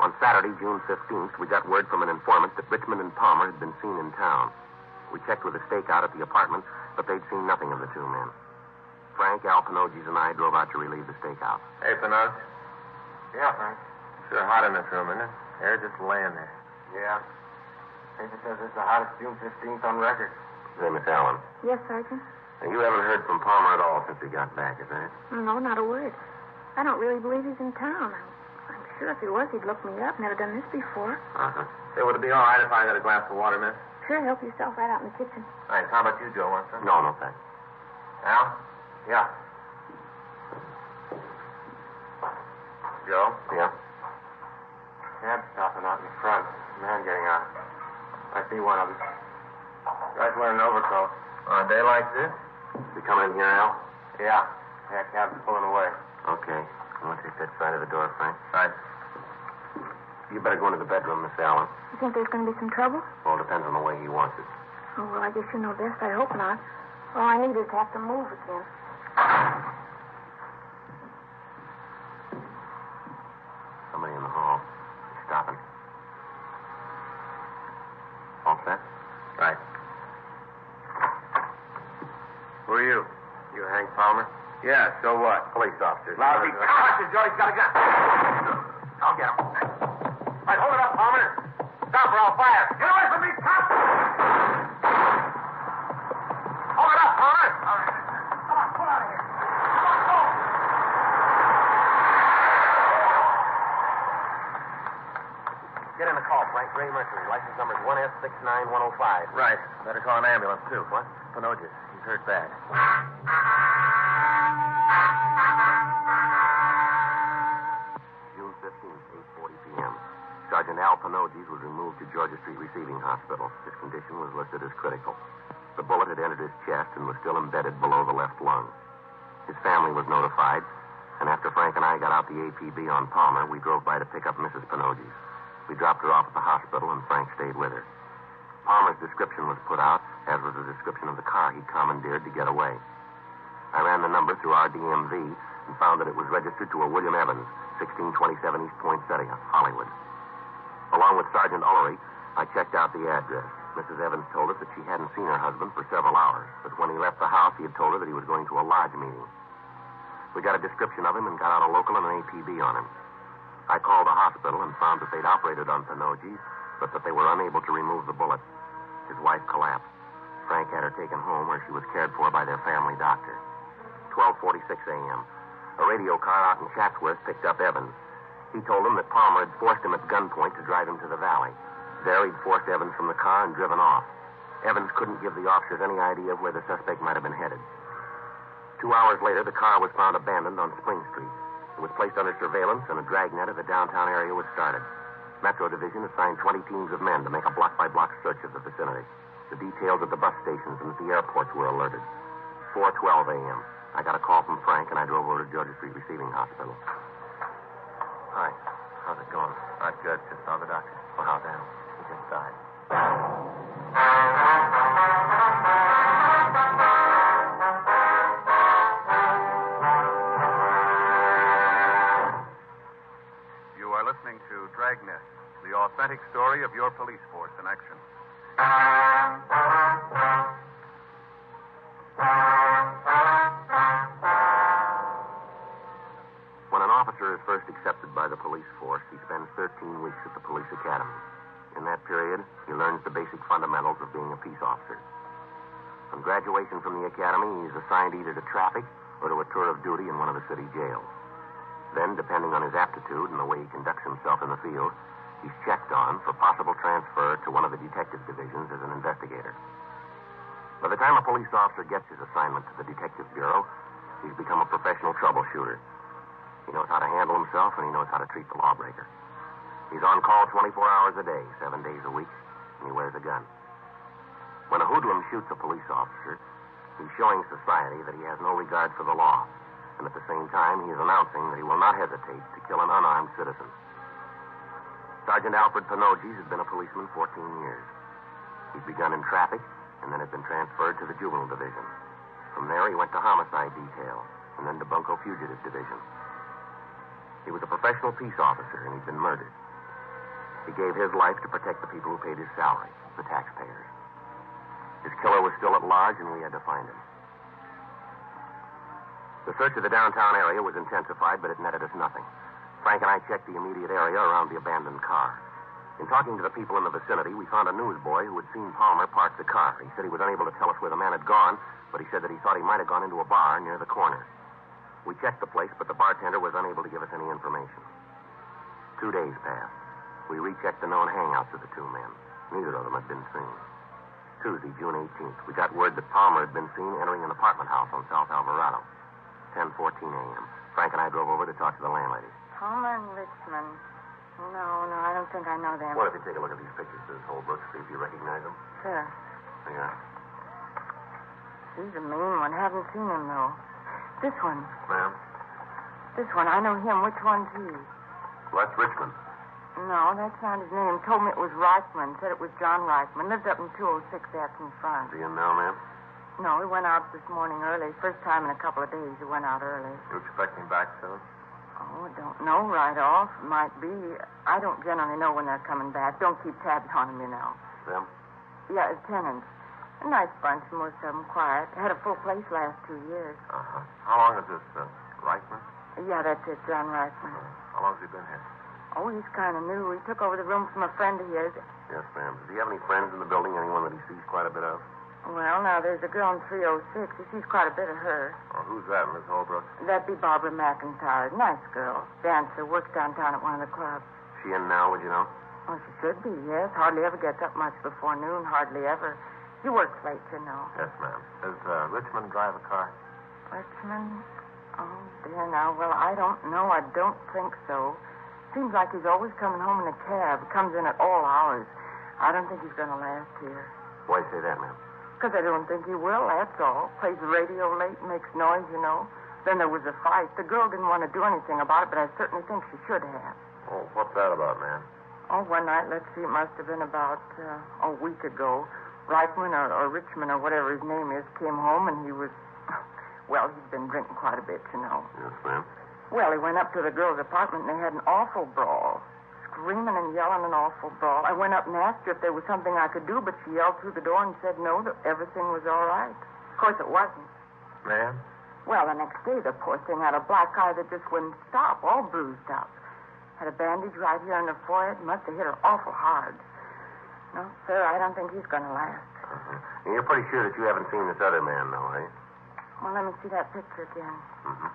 On Saturday, June 15th, we got word from an informant that Richmond and Palmer had been seen in town. We checked with the stakeout at the apartment, but they'd seen nothing of the two men. Frank, Al Panoges, and I drove out to relieve the stakeout. Hey, Panoge. Yeah, Frank. Sure hot in this room, isn't it? Air just laying there. Yeah. Paper says it's the hottest June 15th on record. Say, Miss Allen. Yes, Sergeant? Now, you haven't heard from Palmer at all since he got back, is that it? No, not a word. I don't really believe he's in town. I'm sure if he was, he'd look me up. Never done this before. Uh-huh. Say, would it be all right if I got a glass of water, miss? Sure, help yourself right out in the kitchen. Thanks. How about you, Joe? Want some? No, thanks. Al? Yeah. Joe? Yeah? Cab's stopping out in front. Man getting out. I see one of them. Guy's wearing an overcoat. On a day like this? You coming in here, Al? Yeah. Yeah, cab's pulling away. Okay. I'm going to take that side of the door, Frank. Right. You better go into the bedroom, Miss Allen. You think there's going to be some trouble? Well, it depends on the way he wants it. Oh, well, I guess you know best. I hope not. All I need is to have to move again. Somebody in the hall. He's stopping. All set? Right. Who are you? You Hank Palmer? Yeah, so what? Police officer. Lousy cautious, Joe. He's got a gun. I'll get him. All right, hold it up, Palmer. Stop or I'll fire. Get away from me, cop! Hold it up, Palmer. All right. Come on, pull out of here. Come on, go. Get in the call, Frank. Gray Mercury. License number is 1S69105. Right. Better call an ambulance, too. What? Panoges. He's hurt bad. June 15th, 8:40 p.m. Sergeant Al Panoges was removed to Georgia Street Receiving Hospital. His condition was listed as critical. The bullet had entered his chest and was still embedded below the left lung. His family was notified, and after Frank and I got out the APB on Palmer, we drove by to pick up Mrs. Panoges. We dropped her off at the hospital, and Frank stayed with her. Palmer's description was put out, as was the description of the car he commandeered to get away. I ran the number through our DMV and found that it was registered to a William Evans, 1627 East Poinsettia, Hollywood. Along with Sergeant Ullery, I checked out the address. Mrs. Evans told us that she hadn't seen her husband for several hours, but when he left the house, he had told her that he was going to a lodge meeting. We got a description of him and got out a local and an APB on him. I called the hospital and found that they'd operated on Pinogi, but that they were unable to remove the bullet. His wife collapsed. Frank had her taken home where she was cared for by their family doctor. 12:46 a.m. A radio car out in Chatsworth picked up Evans. He told them that Palmer had forced him at gunpoint to drive him to the valley. There, he'd forced Evans from the car and driven off. Evans couldn't give the officers any idea of where the suspect might have been headed. 2 hours later, the car was found abandoned on Spring Street. It was placed under surveillance, and a dragnet of the downtown area was started. Metro Division assigned 20 teams of men to make a block-by-block search of the vicinity. The details at the bus stations and at the airports were alerted. 4:12 a.m. I got a call from Frank, and I drove over to Georgia Street Receiving Hospital. Hi. How's it going? Not good. Just saw the doctor. Well, how's Adam? He just died. You are listening to Dragnet, the authentic story of your police force in action. When an officer is first accepted by the police force, he spends 13 weeks at the police academy. In that period, he learns the basic fundamentals of being a peace officer. On graduation from the academy, he is assigned either to traffic or to a tour of duty in one of the city jails. Then, depending on his aptitude and the way he conducts himself in the field, he's checked on for possible transfer to one of the detective divisions as an investigator. By the time a police officer gets his assignment to the Detective Bureau, he's become a professional troubleshooter. He knows how to handle himself, and he knows how to treat the lawbreaker. He's on call 24 hours a day, 7 days a week, and he wears a gun. When a hoodlum shoots a police officer, he's showing society that he has no regard for the law, and at the same time, he is announcing that he will not hesitate to kill an unarmed citizen. Sergeant Alfred Pinogi has been a policeman 14 years. He'd begun in traffic, and then had been transferred to the juvenile division. From there, he went to homicide detail, and then to Bunko fugitive division. He was a professional peace officer, and he'd been murdered. He gave his life to protect the people who paid his salary, the taxpayers. His killer was still at large, and we had to find him. The search of the downtown area was intensified, but it netted us nothing. Frank and I checked the immediate area around the abandoned car. In talking to the people in the vicinity, we found a newsboy who had seen Palmer park the car. He said he was unable to tell us where the man had gone, but he said that he thought he might have gone into a bar near the corner. We checked the place, but the bartender was unable to give us any information. 2 days passed. We rechecked the known hangouts of the two men. Neither of them had been seen. Tuesday, June 18th, we got word that Palmer had been seen entering an apartment house on South Alvarado. 10:14 a.m. Frank and I drove over to talk to the landlady. Palmer and Richmond. No, I don't think I know them. What if you take a look at these pictures, Mrs. Holbrook, see if you recognize them? Sure. Yeah. He's a mean one. Haven't seen him, though. This one. Ma'am? This one. I know him. Which one's he? Well, that's Richmond. No, that's not his name. Told me it was Reichman. Said it was John Reichman. Lives up in 206 Athens Front. Do you know, ma'am? No, he went out this morning early. First time in a couple of days he went out early. You expect him back soon? Oh, I don't know right off. Might be. I don't generally know when they're coming back. Don't keep tabs on them, you know. Them? Yeah, his tenants. A nice bunch, most of them quiet. Had a full place last 2 years. Uh-huh. How long is this, Reichman? Yeah, that's it, John Reichman. How long has he been here? Oh, he's kind of new. He took over the room from a friend of his. Yes, ma'am. Does he have any friends in the building, anyone that he sees quite a bit of? Well, now, there's a girl in 306. He sees quite a bit of her. Oh, who's that, Miss Holbrook? That'd be Barbara McIntyre. Nice girl. Dancer. Works downtown at one of the clubs. She in now, would you know? Oh, she should be, yes. Hardly ever gets up much before noon. Hardly ever. She works late, you know. Yes, ma'am. Does Richmond drive a car? Richmond? Oh, dear, now. Well, I don't know. I don't think so. Seems like he's always coming home in a cab. Comes in at all hours. I don't think he's going to last here. Why say that, ma'am? Because I don't think he will, that's all. Plays the radio late, makes noise, you know. Then there was a fight. The girl didn't want to do anything about it, but I certainly think she should have. Oh, what's that about, ma'am? Oh, one night, let's see, it must have been about a week ago. Reichman or Richmond or whatever his name is came home, and he was... Well, he'd been drinking quite a bit, you know. Yes, ma'am. Well, he went up to the girl's apartment, and they had an awful brawl. screaming and yelling an awful brawl. I went up and asked her if there was something I could do, but she yelled through the door and said no, that everything was all right. Of course, it wasn't. Ma'am? Well, the next day, the poor thing had a black eye that just wouldn't stop, all bruised up. Had a bandage right here on her forehead. Must have hit her awful hard. No, sir, I don't think he's going to last. Uh-huh. And you're pretty sure that you haven't seen this other man, though, eh? Well, let me see that picture again. Mm-hmm.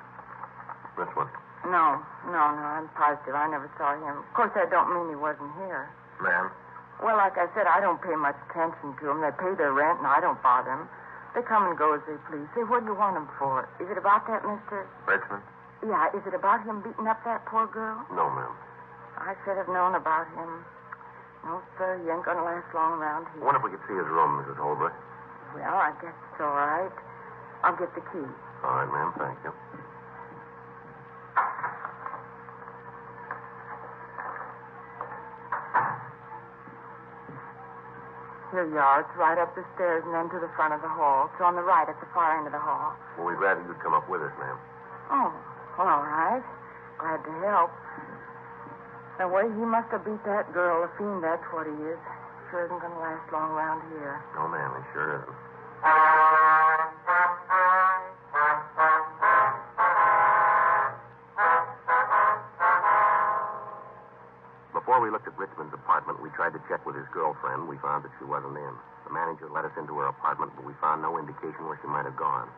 This one. No, I'm positive. I never saw him. Of course, that don't mean he wasn't here. Ma'am? Well, like I said, I don't pay much attention to them. They pay their rent, and I don't bother them. They come and go as they please. Say, what do you want them for? Is it about that, mister? Richmond? Yeah, is it about him beating up that poor girl? No, ma'am. I should have known about him. No, sir, he ain't going to last long around here. I wonder if we could see his room, Mrs. Holbrook. Well, I guess it's all right. I'll get the key. All right, ma'am. Thank you. Here you are. It's right up the stairs and then to the front of the hall. It's on the right at the far end of the hall. Well, we'd rather you'd come up with us, ma'am. Oh, well, all right. Glad to help. The way he must have beat that girl, a fiend, that's what he is. Sure isn't going to last long around here. No, ma'am, he sure isn't. Before we looked at Richmond's apartment, we tried to check with his girlfriend. We found that she wasn't in. The manager let us into her apartment, but we found no indication where she might have gone.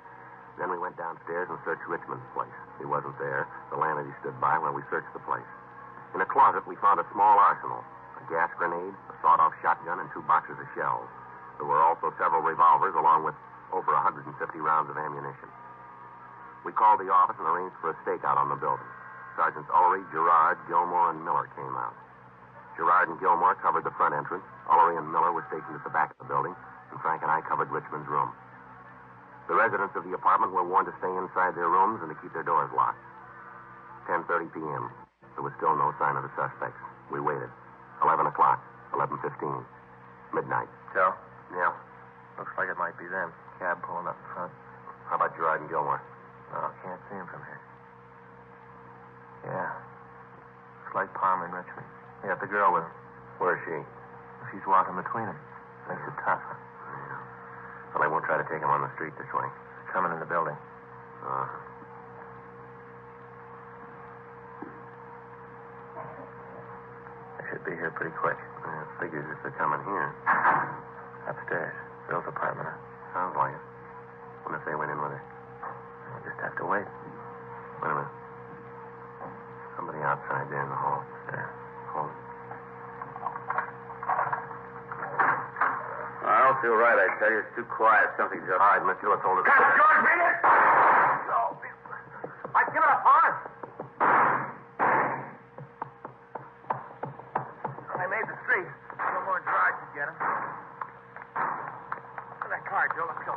Then we went downstairs and searched Richmond's place. He wasn't there. The landlady stood by while we searched the place. In a closet, we found a small arsenal, a gas grenade, a sawed-off shotgun, and 2 boxes of shells. There were also several revolvers, along with over 150 rounds of ammunition. We called the office and arranged for a stakeout on the building. Sergeants Ullery, Gerard, Gilmore, and Miller came out. Gerard and Gilmore covered the front entrance. Ullery and Miller were stationed at the back of the building, and Frank and I covered Richmond's room. The residents of the apartment were warned to stay inside their rooms and to keep their doors locked. 10:30 p.m. There was still no sign of the suspects. We waited. 11 o'clock, 11:15, midnight. Joe? Yeah. Looks like it might be them. Cab pulling up in front. How about Gerard and Gilmore? Oh, can't see him from here. Yeah. Looks like Palmer and Richmond. They got the girl with him. Where is she? She's walking between them. Makes it tough. Yeah. Well, I won't try to take him on the street this way. Coming in the building. They should be here pretty quick. Yeah, figures if they're coming here. Upstairs. Bill's apartment. Sounds like it. What if they went in with her? We'll just have to wait. Wait a minute. Somebody outside there in the hall. Yeah. Hold it. I don't feel right, I tell you. It's too quiet. Something's up. All right, mister, let's hold it. Got it, George, beat it! All right, give it up, Palmer. Well, they made the street. No more Gerard could get him. Look at that car, Joe. Let's go.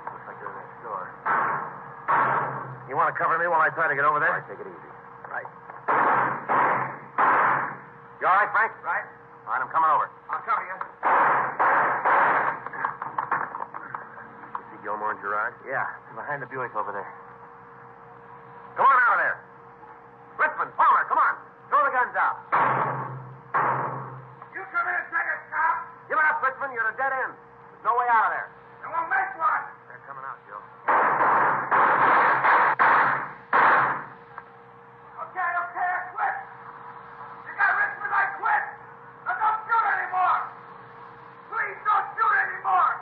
Looks like they're next door. You want to cover me while I try to get over there? All right, take it easy. Right. You all right, Frank? Right. All right, I'm coming over. I'll cover you. You see Gilmore and Gerard? Yeah, behind the Buick over there. Come on out of there. Richmond, Palmer, come on. Throw the guns out. You come in and take it, cop. Give it up, Richmond. You're at a dead end. There's no way out of there. And we'll make one. They're coming out, Joe. Okay, I quit. You got Richmond, I quit. Now don't shoot anymore. Please don't shoot anymore.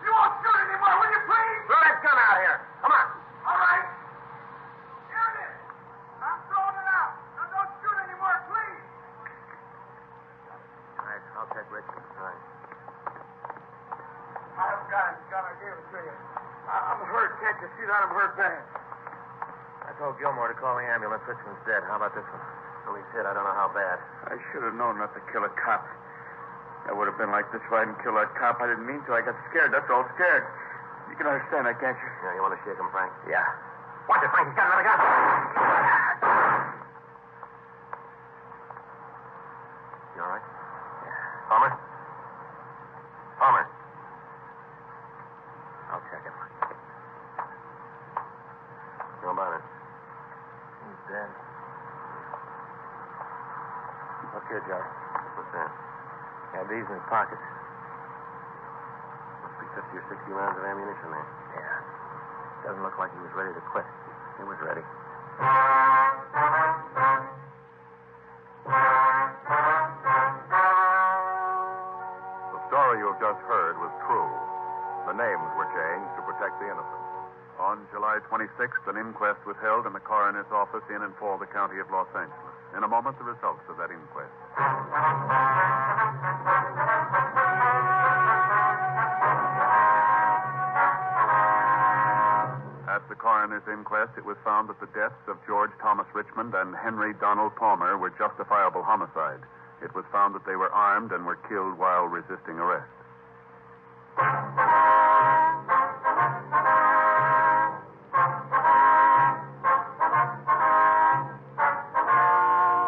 You won't shoot anymore, will you please? Throw that gun out here. Come on. All right. Here it is. I'm throwing it out. Now don't shoot anymore, please. All right, I'll take Richmond. All right. I haven't got his gun. I gave it to you. I'm hurt. Can't you see that? I'm hurt bad. I told Gilmore to call the ambulance. Richmond's dead. How about this one? Well, he's hit. I don't know how bad. I should have known not to kill a cop. I would have been like this if I hadn't killed that cop. I didn't mean to. I got scared. That's all, scared. You can understand that, can't you? Yeah, you want to shake him, Frank? Yeah. Watch it, Frank. He's got another gun. You all right? Yeah. Palmer? Palmer. I'll check him. How about it? He's dead. Look here, Joe. What's that? Had these in his pockets. Must be 50 or 60 rounds of ammunition there. Yeah. Doesn't look like he was ready to quit. He was ready. The story you have just heard was true. The names were changed to protect the innocent. On July 26th, an inquest was held in the coroner's office in and for the county of Los Angeles. In a moment, the results of that inquest. At the coroner's inquest, it was found that the deaths of George Thomas Richmond and Henry Donald Palmer were justifiable homicide. It was found that they were armed and were killed while resisting arrest.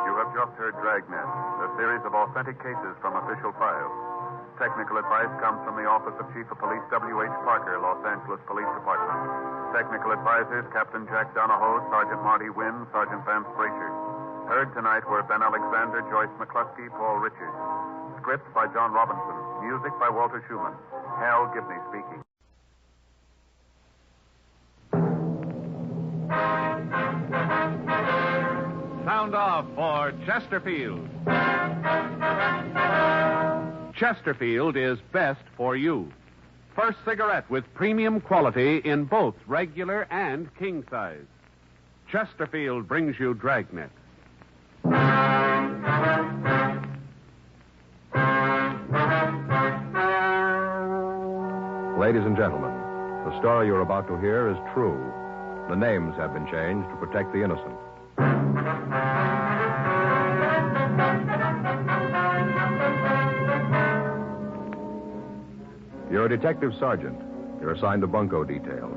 You have just heard Dragnet, a series of authentic cases from official files. Technical advice comes from the Office of Chief of Police W.H. Parker, Los Angeles Police Department. Technical advisors, Captain Jack Donahoe, Sergeant Marty Wynn, Sergeant Vance Frazier. Heard tonight were Ben Alexander, Joyce McCluskey, Paul Richards. Script by John Robinson. Music by Walter Schumann. Hal Gibney speaking. Sound off for Chesterfield. Chesterfield is best for you. First cigarette with premium quality in both regular and king size. Chesterfield brings you Dragnet. Ladies and gentlemen, the story you're about to hear is true. The names have been changed to protect the innocent. You're a detective sergeant. You're assigned to bunco detail.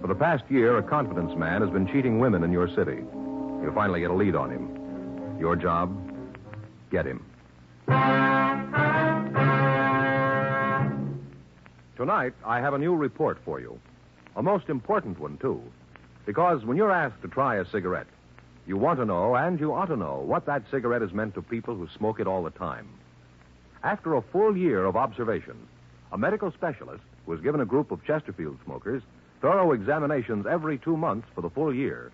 For the past year, a confidence man has been cheating women in your city. You finally get a lead on him. Your job, get him. Tonight, I have a new report for you. A most important one, too. Because when you're asked to try a cigarette, you want to know, and you ought to know, what that cigarette has meant to people who smoke it all the time. After a full year of observation, a medical specialist was given a group of Chesterfield smokers thorough examinations every 2 months for the full year.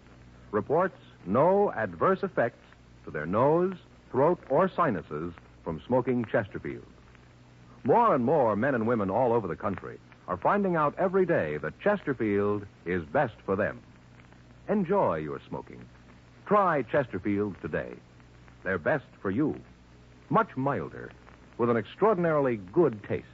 Reports no adverse effects to their nose, throat, or sinuses from smoking Chesterfield. More and more men and women all over the country are finding out every day that Chesterfield is best for them. Enjoy your smoking. Try Chesterfield today. They're best for you. Much milder, with an extraordinarily good taste.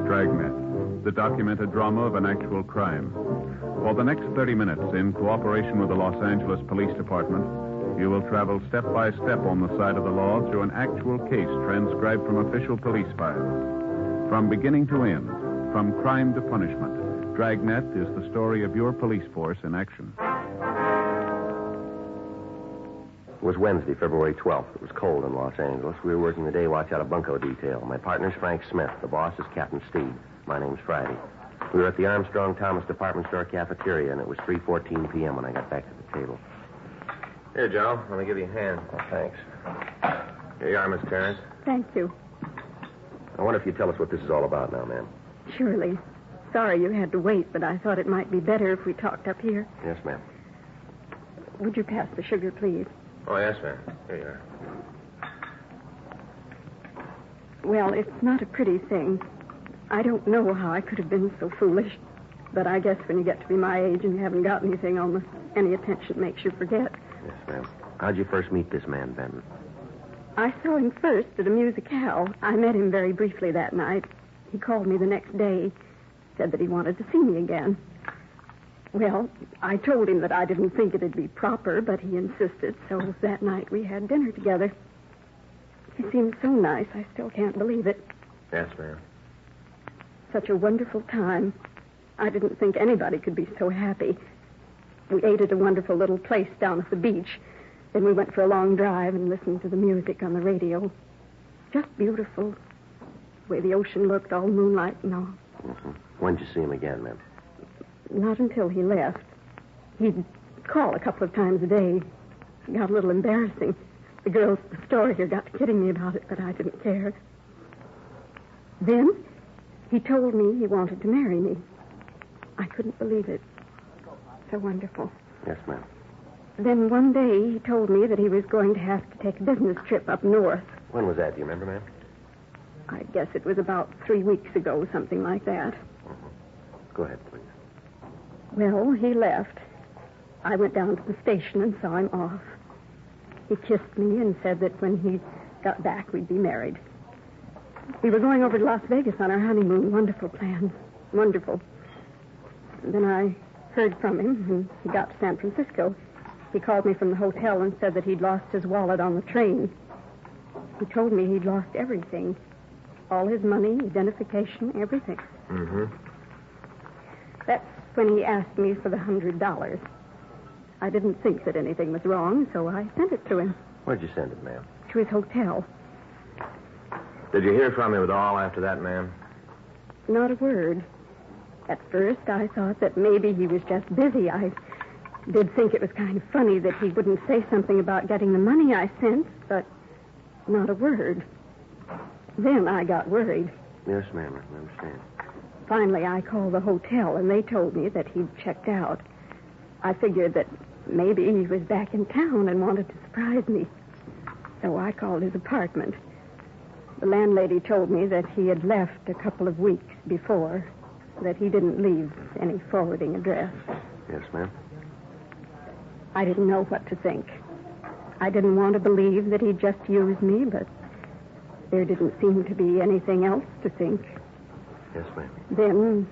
Dragnet, the documented drama of an actual crime. For the next 30 minutes, in cooperation with the Los Angeles Police Department, you will travel step by step on the side of the law through an actual case transcribed from official police files. From beginning to end, from crime to punishment, Dragnet is the story of your police force in action. It was Wednesday, February 12th. It was cold in Los Angeles. We were working the day watch out of bunco detail. My partner's Frank Smith. The boss is Captain Steve. My name's Friday. We were at the Armstrong Thomas department store cafeteria, and it was 3:14 p.m. when I got back to the table. Here, Joe. Let me give you a hand. Oh, thanks. Here you are, Miss Terrence. Thank you. I wonder if you'd tell us what this is all about now, ma'am. Surely. Sorry you had to wait, but I thought it might be better if we talked up here. Yes, ma'am. Would you pass the sugar, please? Oh, yes, ma'am. Here you are. Well, it's not a pretty thing. I don't know how I could have been so foolish. But I guess when you get to be my age and you haven't got anything, almost any attention makes you forget. Yes, ma'am. How'd you first meet this man, Benton? I saw him first at a musicale. I met him very briefly that night. He called me the next day, said that he wanted to see me again. Well, I told him that I didn't think it'd be proper, but he insisted, so that night we had dinner together. He seemed so nice, I still can't believe it. Yes, ma'am. Such a wonderful time. I didn't think anybody could be so happy. We ate at a wonderful little place down at the beach. Then we went for a long drive and listened to the music on the radio. Just beautiful. The way the ocean looked, all moonlight and all. Mm-hmm. When'd you see him again, ma'am? Not until he left. He'd call a couple of times a day. It got a little embarrassing. The girls at the store here got to kidding me about it, but I didn't care. Then he told me he wanted to marry me. I couldn't believe it. So wonderful. Yes, ma'am. Then one day he told me that he was going to have to take a business trip up north. When was that? Do you remember, ma'am? I guess it was about 3 weeks ago, something like that. Go ahead, please. Well, he left. I went down to the station and saw him off. He kissed me and said that when he got back, we'd be married. We were going over to Las Vegas on our honeymoon. Wonderful plan. Wonderful. And then I heard from him, and he got to San Francisco. He called me from the hotel and said that he'd lost his wallet on the train. He told me he'd lost everything. All his money, identification, everything. Mm-hmm. That's when he asked me for the $100. I didn't think that anything was wrong, so I sent it to him. Where'd you send it, ma'am? To his hotel. Did you hear from him at all after that, ma'am? Not a word. At first, I thought that maybe he was just busy. I did think it was kind of funny that he wouldn't say something about getting the money I sent, but not a word. Then I got worried. Yes, ma'am, I understand. Finally, I called the hotel, and they told me that he'd checked out. I figured that maybe he was back in town and wanted to surprise me. So I called his apartment. The landlady told me that he had left a couple of weeks before, that he didn't leave any forwarding address. Yes, ma'am. I didn't know what to think. I didn't want to believe that he'd just used me, but there didn't seem to be anything else to think. Yes, ma'am. Then,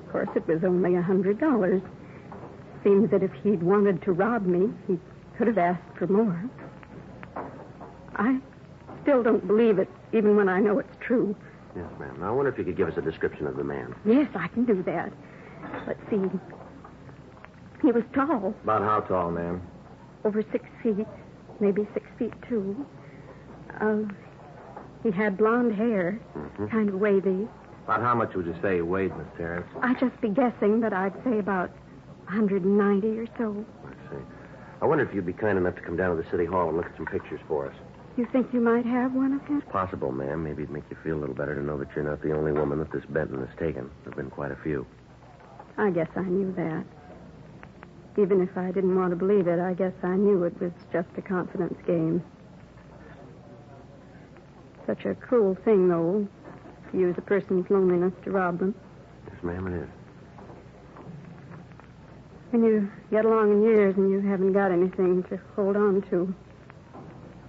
of course, it was only $100. Seems that if he'd wanted to rob me, he could have asked for more. I still don't believe it, even when I know it's true. Yes, ma'am. Now, I wonder if you could give us a description of the man. Yes, I can do that. Let's see. He was tall. About how tall, ma'am? Over 6 feet, maybe 6 feet 2. He had blonde hair, kind of wavy. About how much would you say he weighed, Miss Terrence? I'd just be guessing, but I'd say about 190 or so. I see. I wonder if you'd be kind enough to come down to the city hall and look at some pictures for us. You think you might have one of him? Possible, ma'am. Maybe it'd make you feel a little better to know that you're not the only woman that this Benton has taken. There have been quite a few. I guess I knew that. Even if I didn't want to believe it, I guess I knew it was just a confidence game. Such a cruel thing, though, to use a person's loneliness to rob them. Yes, ma'am, it is. When you get along in years and you haven't got anything to hold on to,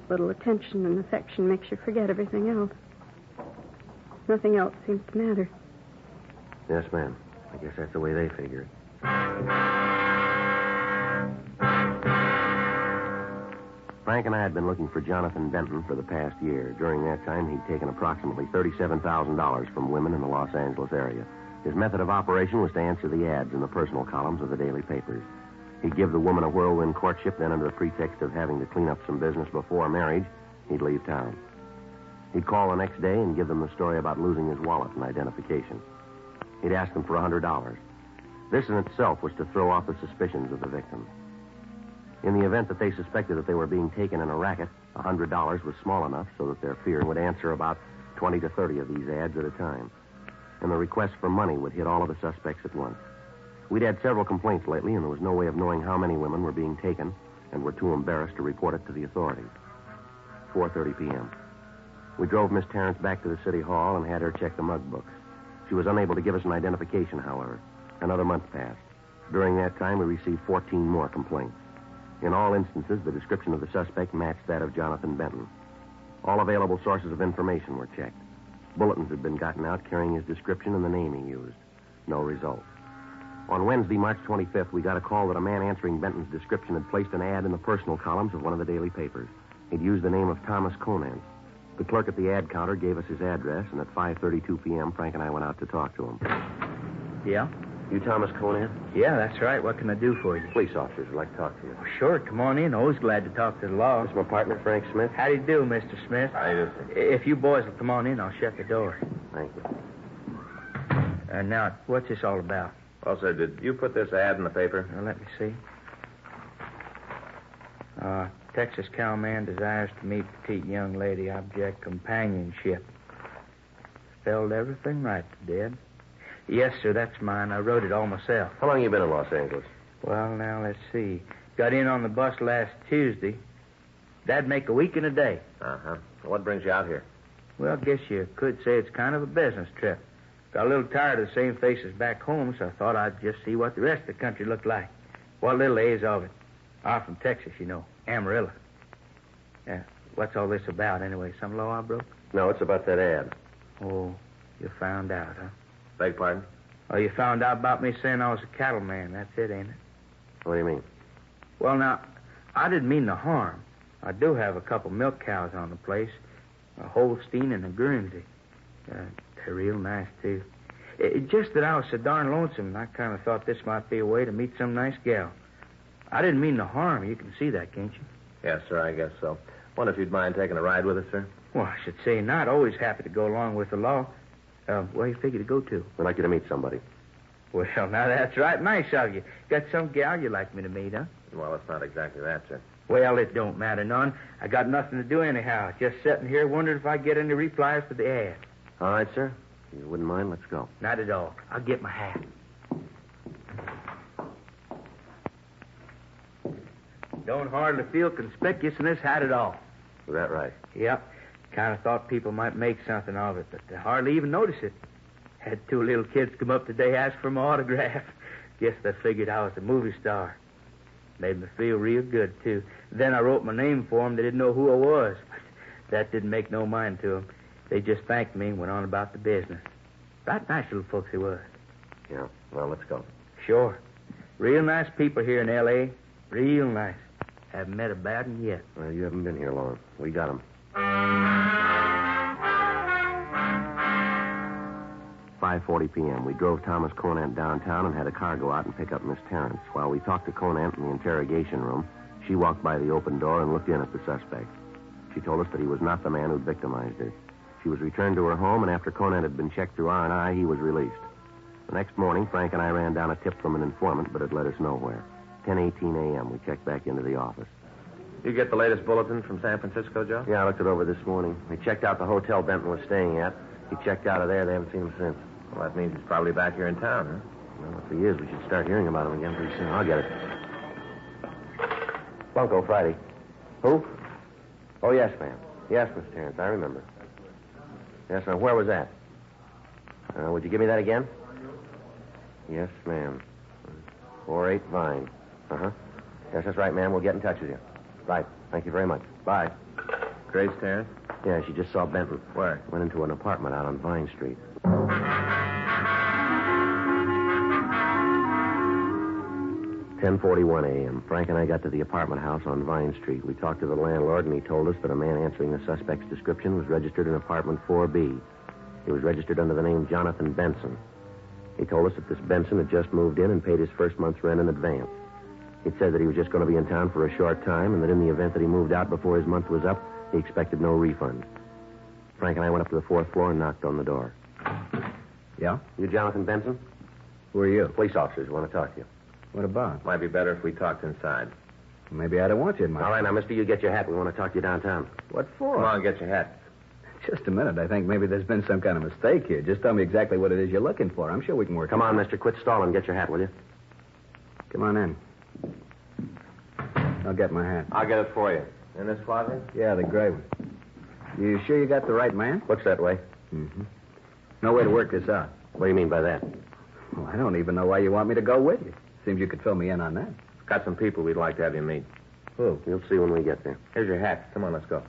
little attention and affection makes you forget everything else. Nothing else seems to matter. Yes, ma'am. I guess that's the way they figure it. Frank and I had been looking for Jonathan Benton for the past year. During that time, he'd taken approximately $37,000 from women in the Los Angeles area. His method of operation was to answer the ads in the personal columns of the daily papers. He'd give the woman a whirlwind courtship, then under the pretext of having to clean up some business before marriage, he'd leave town. He'd call the next day and give them the story about losing his wallet and identification. He'd ask them for $100. This in itself was to throw off the suspicions of the victim. In the event that they suspected that they were being taken in a racket, $100 was small enough so that their fear would answer about 20 to 30 of these ads at a time. And the request for money would hit all of the suspects at once. We'd had several complaints lately, and there was no way of knowing how many women were being taken and were too embarrassed to report it to the authorities. 4:30 p.m. We drove Miss Terrence back to the city hall and had her check the mug books. She was unable to give us an identification, however. Another month passed. During that time, we received 14 more complaints. In all instances, the description of the suspect matched that of Jonathan Benton. All available sources of information were checked. Bulletins had been gotten out carrying his description and the name he used. No result. On Wednesday, March 25th, we got a call that a man answering Benton's description had placed an ad in the personal columns of one of the daily papers. He'd used the name of Thomas Conant. The clerk at the ad counter gave us his address, and at 5:32 p.m., Frank and I went out to talk to him. Yeah? You Thomas Conant? Yeah, that's right. What can I do for you? Police officers would like to talk to you. Oh, sure, come on in. Always glad to talk to the law. This is my partner, Frank Smith. How do you do, Mr. Smith? How do you do, If you boys will come on in, I'll shut the door. Thank you. Now, what's this all about? Well, sir, did you put this ad in the paper? Let me see. Texas cowman desires to meet petite young lady, object companionship. Spelled everything right, Dad. Yes, sir, that's mine. I wrote it all myself. How long you been in Los Angeles? Well, now, let's see. Got in on the bus last Tuesday. That'd make a week and a day. Uh-huh. What brings you out here? Well, guess you could say it's kind of a business trip. Got a little tired of the same faces back home, so I thought I'd just see what the rest of the country looked like. What little there is of it. I'm from Texas, you know. Amarillo. Yeah. What's all this about, anyway? Some law I broke? No, it's about that ad. Oh, you found out, huh? Beg pardon? Oh, you found out about me saying I was a cattleman. That's it, ain't it? What do you mean? Well, now, I didn't mean no harm. I do have a couple milk cows on the place. A Holstein and a Guernsey. They're real nice, too. It's just that I was so darn lonesome, and I kind of thought this might be a way to meet some nice gal. I didn't mean no harm. You can see that, can't you? Yes, sir, I guess so. Wonder if you'd mind taking a ride with us, sir? Well, I should say not. Always happy to go along with the law. Where you figure to go to? I'd like you to meet somebody. Well, now that's right nice of you. Got some gal you'd like me to meet, huh? Well, it's not exactly that, sir. Well, it don't matter none. I got nothing to do anyhow. Just sitting here wondering if I get any replies to the ad. All right, sir. If you wouldn't mind, let's go. Not at all. I'll get my hat. Don't hardly feel conspicuous in this hat at all. Is that right? Yep. Kind of thought people might make something of it, but they hardly even notice it. Had two little kids come up today, ask for my autograph. Guess they figured I was a movie star. Made me feel real good, too. Then I wrote my name for them. They didn't know who I was. That didn't make no mind to them. They just thanked me and went on about the business. Right nice little folks they was. Yeah. Well, let's go. Sure. Real nice people here in L.A. Real nice. Haven't met a bad one yet. Well, you haven't been here long. We got 'em. 5:40 p.m. We drove Thomas Conant downtown and had a car go out and pick up Miss Terrence. While we talked to Conant in the interrogation room, she walked by the open door and looked in at the suspect. She told us that he was not the man who'd victimized her. She was returned to her home, and after Conant had been checked through R&I, he was released. The next morning, Frank and I ran down a tip from an informant, but it led us nowhere. 10:18 a.m., we checked back into the office. You get the latest bulletin from San Francisco, Joe? Yeah, I looked it over this morning. We checked out the hotel Benton was staying at. He checked out of there. They haven't seen him since. Well, that means he's probably back here in town, huh? Well, if he is, we should start hearing about him again pretty soon. I'll get it. Bunko, Friday. Who? Oh, yes, ma'am. Yes, Miss Terrence, I remember. Yes, ma'am. Where was that? Would you give me that again? Yes, ma'am. 48 Vine. Uh-huh. Yes, that's right, ma'am. We'll get in touch with you. Right. Thank you very much. Bye. Grace Terrence? Yeah, she just saw Benton. Where? Went into an apartment out on Vine Street. 10:41 a.m. Frank and I got to the apartment house on Vine Street. We talked to the landlord, and he told us that a man answering the suspect's description was registered in apartment 4B. He was registered under the name Jonathan Benson. He told us that this Benson had just moved in and paid his first month's rent in advance. He'd said that he was just going to be in town for a short time, and that in the event that he moved out before his month was up, he expected no refund. Frank and I went up to the fourth floor and knocked on the door. Yeah? You Jonathan Benson? Who are you? Police officers want to talk to you. What about? Might be better if we talked inside. Maybe I don't want you in my... All right, now, mister, you get your hat. We want to talk to you downtown. What for? Come on, get your hat. Just a minute. I think maybe there's been some kind of mistake here. Just tell me exactly what it is you're looking for. I'm sure we can work Come it on, out. mister. Quit stalling. Get your hat, will you? Come on in. I'll get my hat. I'll get it for you. In this closet? Yeah, the gray one. You sure you got the right man? Looks that way. Mm-hmm. No way to work this out. What do you mean by that? Well, I don't even know why you want me to go with you. Seems you could fill me in on that. Got some people we'd like to have you meet. Who? You'll see when we get there. Here's your hat. Come on, let's go.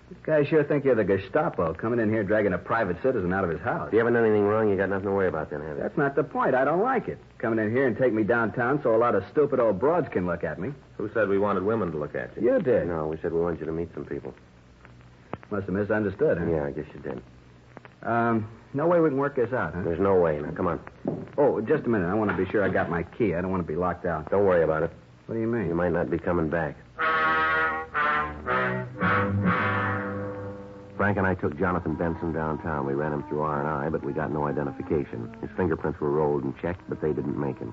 These guys sure think you're the Gestapo, coming in here dragging a private citizen out of his house. If you haven't done anything wrong, you got nothing to worry about then, have you? That's not the point. I don't like it. Coming in here and take me downtown so a lot of stupid old broads can look at me. Who said we wanted women to look at you? You did. No, we said we wanted you to meet some people. Must have misunderstood, huh? Yeah, I guess you did. No way we can work this out, huh? There's no way. Now, come on. Oh, just a minute. I want to be sure I got my key. I don't want to be locked out. Don't worry about it. What do you mean? You might not be coming back. Frank and I took Jonathan Benson downtown. We ran him through R&I, but we got no identification. His fingerprints were rolled and checked, but they didn't make him.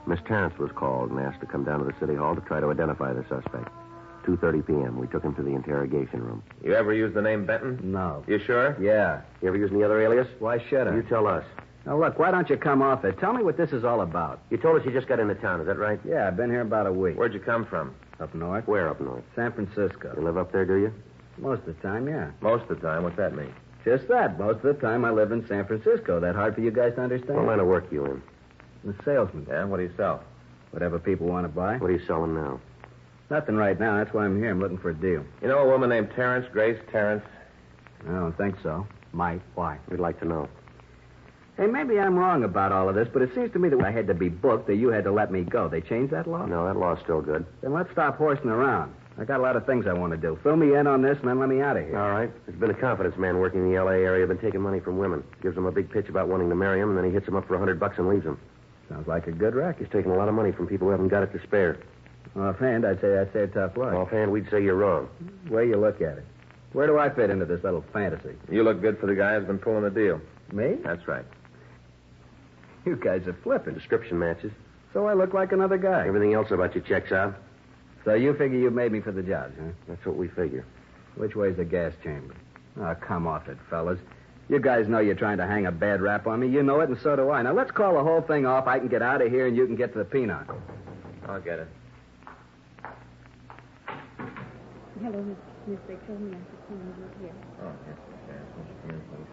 Miss Terrence was called and asked to come down to the city hall to try to identify the suspect. 2:30 p.m. We took him to the interrogation room. You ever use the name Benton? No. You sure? Yeah. You ever use any other alias? Why should I? You tell us. Now, look, why don't you come off it? Tell me what this is all about. You told us you just got into town, is that right? Yeah, I've been here about a week. Where'd you come from? Up north. Where up north? San Francisco. You live up there, do you? Most of the time, yeah. Most of the time. What's that mean? Just that. Most of the time I live in San Francisco. That hard for you guys to understand? What line of work you in? I'm a salesman. Yeah, what do you sell? Whatever people want to buy. What are you selling now? Nothing right now. That's why I'm here. I'm looking for a deal. You know a woman named Terrence, Grace Terrence? I don't think so. Might. Why? We'd like to know. Hey, maybe I'm wrong about all of this, but it seems to me that I had to be booked, that you had to let me go. They changed that law? No, that law's still good. Then let's stop horsing around. I got a lot of things I want to do. Fill me in on this and then let me out of here. All right. There's been a confidence man working in the L.A. area, been taking money from women. Gives them a big pitch about wanting to marry him, and then he hits them up for $100 and leaves them. Sounds like a good racket. He's taking a lot of money from people who haven't got it to spare. Offhand, I'd say a tough luck. Offhand, we'd say you're wrong. The way you look at it. Where do I fit into this little fantasy? You look good for the guy who's been pulling the deal. Me? That's right. You guys are flipping. Description matches. So I look like another guy. Everything else about you checks out. So you figure you made me for the job, huh? That's what we figure. Which way's the gas chamber? Oh, come off it, fellas. You guys know you're trying to hang a bad rap on me. You know it, and so do I. Now, let's call the whole thing off. I can get out of here, and you can get to the peanut. I'll get it. Hello, Mr. Smith. They told me I could see you here. Oh, yes, yes. Won't you come in, please?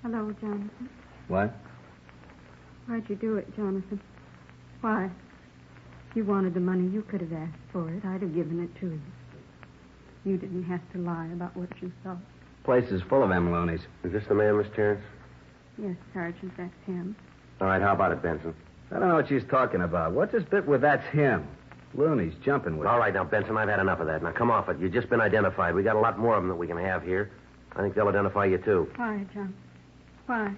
Hello, Jonathan. What? Why'd you do it, Jonathan? Why? If you wanted the money, you could have asked for it. I'd have given it to you. You didn't have to lie about what you thought. Place is full of them loonies. Is this the man, Miss Terrence? Yes, Sergeant, that's him. All right, how about it, Benson? I don't know what she's talking about. What's this bit with that's him? Loonies jumping with All right, now, Benson, I've had enough of that. Now, come off it. You've just been identified. We got a lot more of them that we can have here. I think they'll identify you, too. Why, John? Why?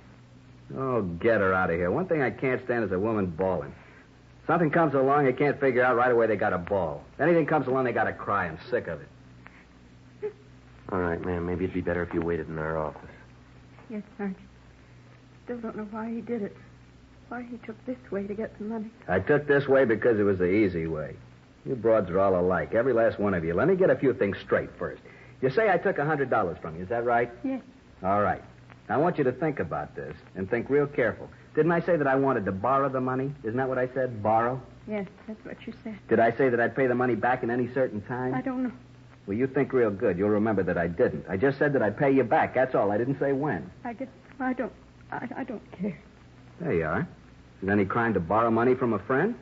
Oh, get her out of here. One thing I can't stand is a woman bawling. Something comes along, they can't figure out right away they got to bawl. Anything comes along, they got to cry. I'm sick of it. All right, ma'am. Maybe it'd be better if you waited in our office. Yes, Sergeant. Still don't know why he did it. Why he took this way to get the money. I took this way because it was the easy way. You broads are all alike, every last one of you. Let me get a few things straight first. You say I took $100 from you, is that right? Yes. All right. Now, I want you to think about this and think real careful. Didn't I say that I wanted to borrow the money? Isn't that what I said, borrow? Yes, that's what you said. Did I say that I'd pay the money back in any certain time? I don't know. Well, you think real good. You'll remember that I didn't. I just said that I'd pay you back. That's all. I didn't say when. I guess I don't care. There you are. Is it any crime to borrow money from a friend?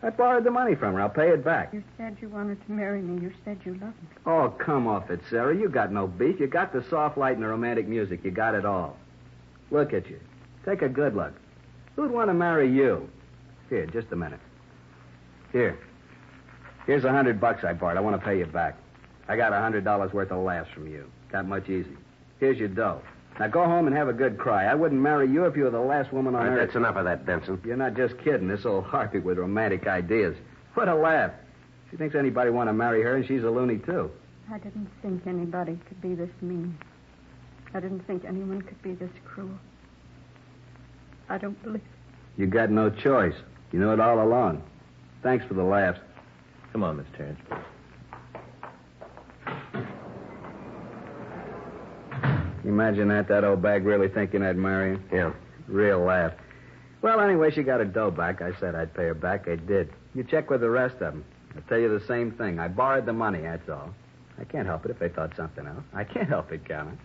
I borrowed the money from her. I'll pay it back. You said you wanted to marry me. You said you loved me. Oh, come off it, Sarah. You got no beef. You got the soft light and the romantic music. You got it all. Look at you. Take a good look. Who'd want to marry you? Here, just a minute. Here. Here's $100 I borrowed. I want to pay you back. I got $100 worth of laughs from you. That much easy. Here's your dough. Now go home and have a good cry. I wouldn't marry you if you were the last woman on earth. That's enough of that, Benson. You're not just kidding. This old harpy with romantic ideas. What a laugh. She thinks anybody want to marry her, and she's a loony, too. I didn't think anybody could be this mean. I didn't think anyone could be this cruel. I don't believe it. You got no choice. You knew it all along. Thanks for the laughs. Come on, Miss Terrence. Imagine that old bag really thinking I'd marry him? Yeah. Real laugh. Well, anyway, she got her dough back. I said I'd pay her back. I did. You check with the rest of them. I'll tell you the same thing. I borrowed the money, that's all. I can't help it if they thought something else. I can't help it, Calvin.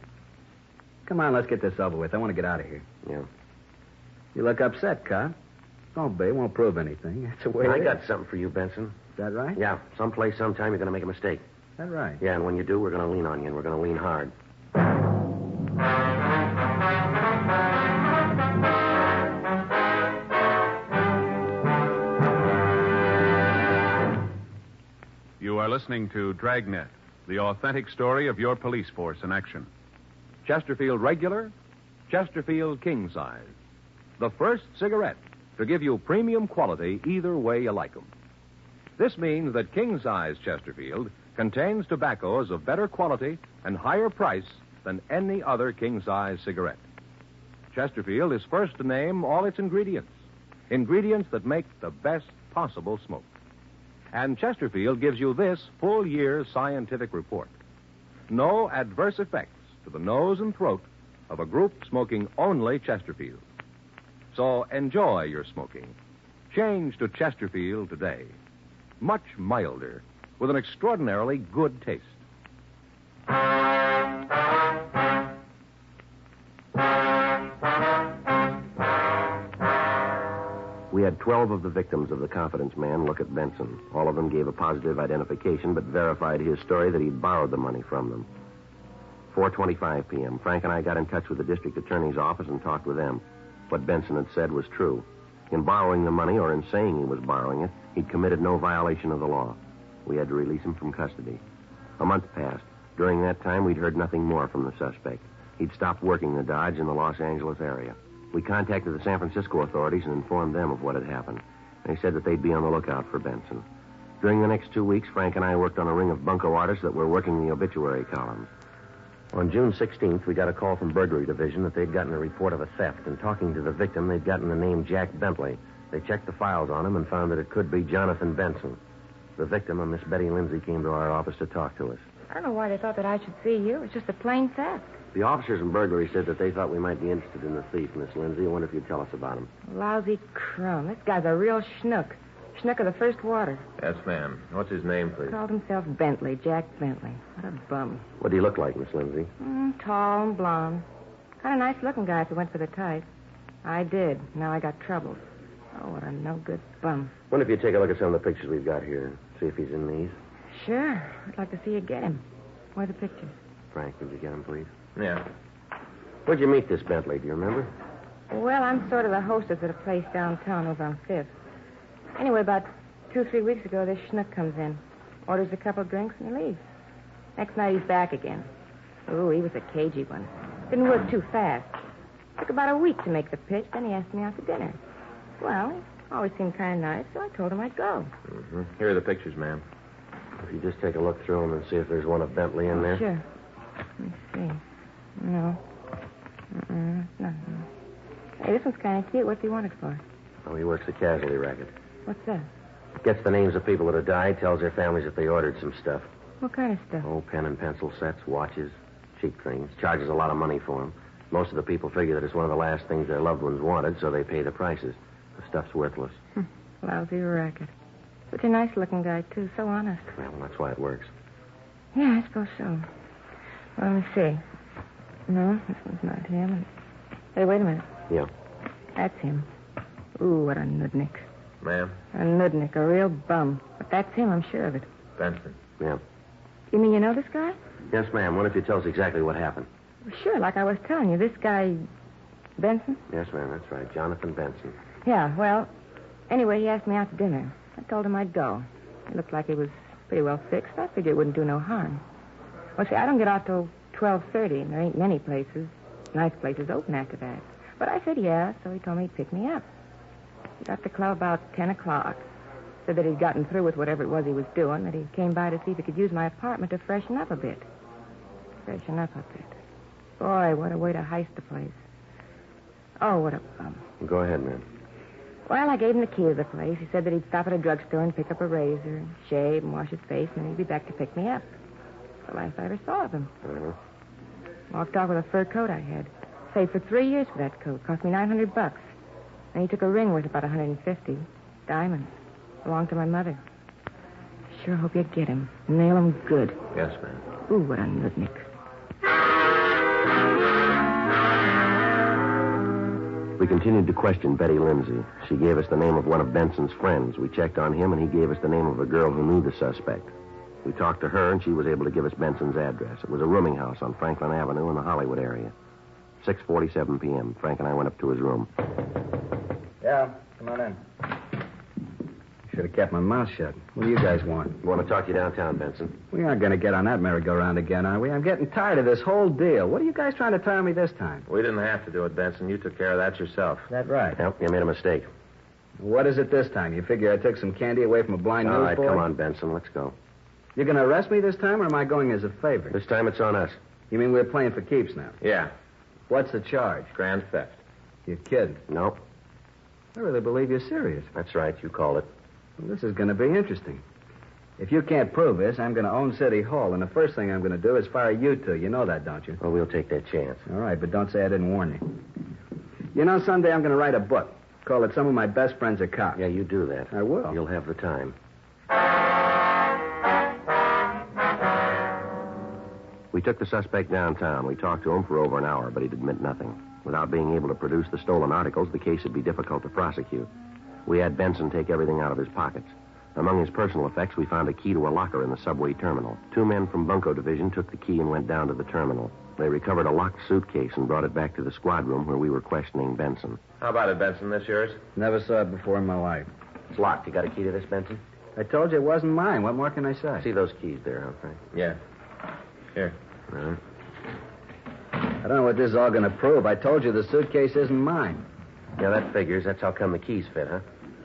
Come on, let's get this over with. I want to get out of here. Yeah. You look upset, Cop. Don't be. It won't prove anything. That's the way it is. I got something for you, Benson. Is that right? Yeah. Someplace, sometime, you're going to make a mistake. Is that right? Yeah, and when you do, we're going to lean on you, and we're going to lean hard. You are listening to Dragnet, the authentic story of your police force in action. Chesterfield Regular, Chesterfield King Size. The first cigarette to give you premium quality either way you like 'em. This means that king-size Chesterfield contains tobaccos of better quality and higher price than any other king-size cigarette. Chesterfield is first to name all its ingredients that make the best possible smoke. And Chesterfield gives you this full year's scientific report. No adverse effects to the nose and throat of a group smoking only Chesterfield. So enjoy your smoking. Change to Chesterfield today. Much milder, with an extraordinarily good taste. We had 12 of the victims of the confidence man look at Benson. All of them gave a positive identification, but verified his story that he'd borrowed the money from them. 4:25 p.m., Frank and I got in touch with the district attorney's office and talked with them. What Benson had said was true. In borrowing the money, or in saying he was borrowing it, he'd committed no violation of the law. We had to release him from custody. A month passed. During that time, we'd heard nothing more from the suspect. He'd stopped working the Dodge in the Los Angeles area. We contacted the San Francisco authorities and informed them of what had happened. They said that they'd be on the lookout for Benson. During the next 2 weeks, Frank and I worked on a ring of bunco artists that were working the obituary columns. On June 16th, we got a call from Burglary Division that they'd gotten a report of a theft, and talking to the victim, they'd gotten the name Jack Bentley. They checked the files on him and found that it could be Jonathan Benson. The victim, a Miss Betty Lindsay, came to our office to talk to us. I don't know why they thought that I should see you. It was just a plain theft. The officers in burglary said that they thought we might be interested in the thief, Miss Lindsay. I wonder if you'd tell us about him. Lousy crumb. This guy's a real schnook. Schnook of the first water. Yes, ma'am. What's his name, please? Called himself Bentley, Jack Bentley. What a bum. What do you look like, Miss Lindsay? Tall and blonde. Kind of nice-looking guy if you went for the type. I did. Now I got troubles. Oh, what a no-good bum. Wonder if you'd take a look at some of the pictures we've got here. See if he's in these. Sure. I'd like to see you get him. Where are the pictures? Frank, would you get him, please? Yeah. Where'd you meet this Bentley? Do you remember? Well, I'm sort of the hostess at a place downtown over on 5th. Anyway, about 2-3 weeks ago, this schnook comes in, orders a couple of drinks, and he leaves. Next night, he's back again. Ooh, he was a cagey one. Didn't work too fast. Took about a week to make the pitch, then he asked me out to dinner. Well, he always seemed kind of nice, so I told him I'd go. Mm-hmm. Here are the pictures, ma'am. If you just take a look through them and see if there's one of Bentley in there. Sure. Let me see. No. No. Hey, this one's kind of cute. What's he wanted for? Oh, he works a casualty racket. What's that? Gets the names of people that have died, tells their families if they ordered some stuff. What kind of stuff? Oh, pen and pencil sets, watches, cheap things. Charges a lot of money for them. Most of the people figure that it's one of the last things their loved ones wanted, so they pay the prices. The stuff's worthless. Lousy racket. Such a nice-looking guy, too. So honest. Well, that's why it works. Yeah, I suppose so. Well, let me see. No, this one's not him. Hey, wait a minute. Yeah. That's him. Ooh, what a nudnik. Ma'am? A nudnik, a real bum. But that's him, I'm sure of it. Benson. Yeah. You mean you know this guy? Yes, ma'am. Wonder if you tell us exactly what happened. Well, sure, like I was telling you. This guy, Benson? Yes, ma'am, that's right. Jonathan Benson. Yeah, well, anyway, he asked me out to dinner. I told him I'd go. It looked like he was pretty well fixed. I figured it wouldn't do no harm. Well, see, I don't get out till 12:30, and there ain't many nice places open after that. But I said yeah, so he told me he'd pick me up. He got to the club about 10 o'clock. Said that he'd gotten through with whatever it was he was doing, that he came by to see if he could use my apartment to freshen up a bit. Freshen up a bit. Boy, what a way to heist the place. Oh, what a bum. Go ahead, ma'am. Well, I gave him the key to the place. He said that he'd stop at a drugstore and pick up a razor and shave and wash his face, and then he'd be back to pick me up. The last I ever saw of him. Uh-huh. Walked off with a fur coat I had. Saved for 3 years for that coat. Cost me $900. And he took a ring worth about $150. Diamonds. Belonged to my mother. Sure hope you get him. Nail him good. Yes, ma'am. Ooh, what a nudnik. We continued to question Betty Lindsay. She gave us the name of one of Benson's friends. We checked on him, and he gave us the name of a girl who knew the suspect. We talked to her, and she was able to give us Benson's address. It was a rooming house on Franklin Avenue in the Hollywood area. 6:47 p.m. Frank and I went up to his room. Yeah, come on in. Should have kept my mouth shut. What do you guys want? We want to talk to you downtown, Benson. We aren't going to get on that merry-go-round again, are we? I'm getting tired of this whole deal. What are you guys trying to tell me this time? We didn't have to do it, Benson. You took care of that yourself. Is that right? Yep, you made a mistake. What is it this time? You figure I took some candy away from a blind All right, newsboy? come on, Benson. Let's go. You're going to arrest me this time, or am I going as a favor? This time it's on us. You mean we're playing for keeps now? Yeah. What's the charge? Grand theft. You're kidding. Nope. I really believe you're serious. That's right. You called it. Well, this is going to be interesting. If you can't prove this, I'm going to own City Hall, and the first thing I'm going to do is fire you two. You know that, don't you? Well, we'll take that chance. All right, but don't say I didn't warn you. You know, someday I'm going to write a book. Call it Some of My Best Friends Are Cops. Yeah, you do that. I will. You'll have the time. We took the suspect downtown. We talked to him for over an hour, but he'd admit nothing. Without being able to produce the stolen articles, the case would be difficult to prosecute. We had Benson take everything out of his pockets. Among his personal effects, we found a key to a locker in the subway terminal. 2 men from Bunko Division took the key and went down to the terminal. They recovered a locked suitcase and brought it back to the squad room where we were questioning Benson. How about it, Benson? This yours? Never saw it before in my life. It's locked. You got a key to this, Benson? I told you it wasn't mine. What more can I say? See those keys there, huh, Frank? Yeah. Here. All right. I don't know what this is all going to prove. I told you the suitcase isn't mine. Yeah, that figures. That's how come the keys fit, huh?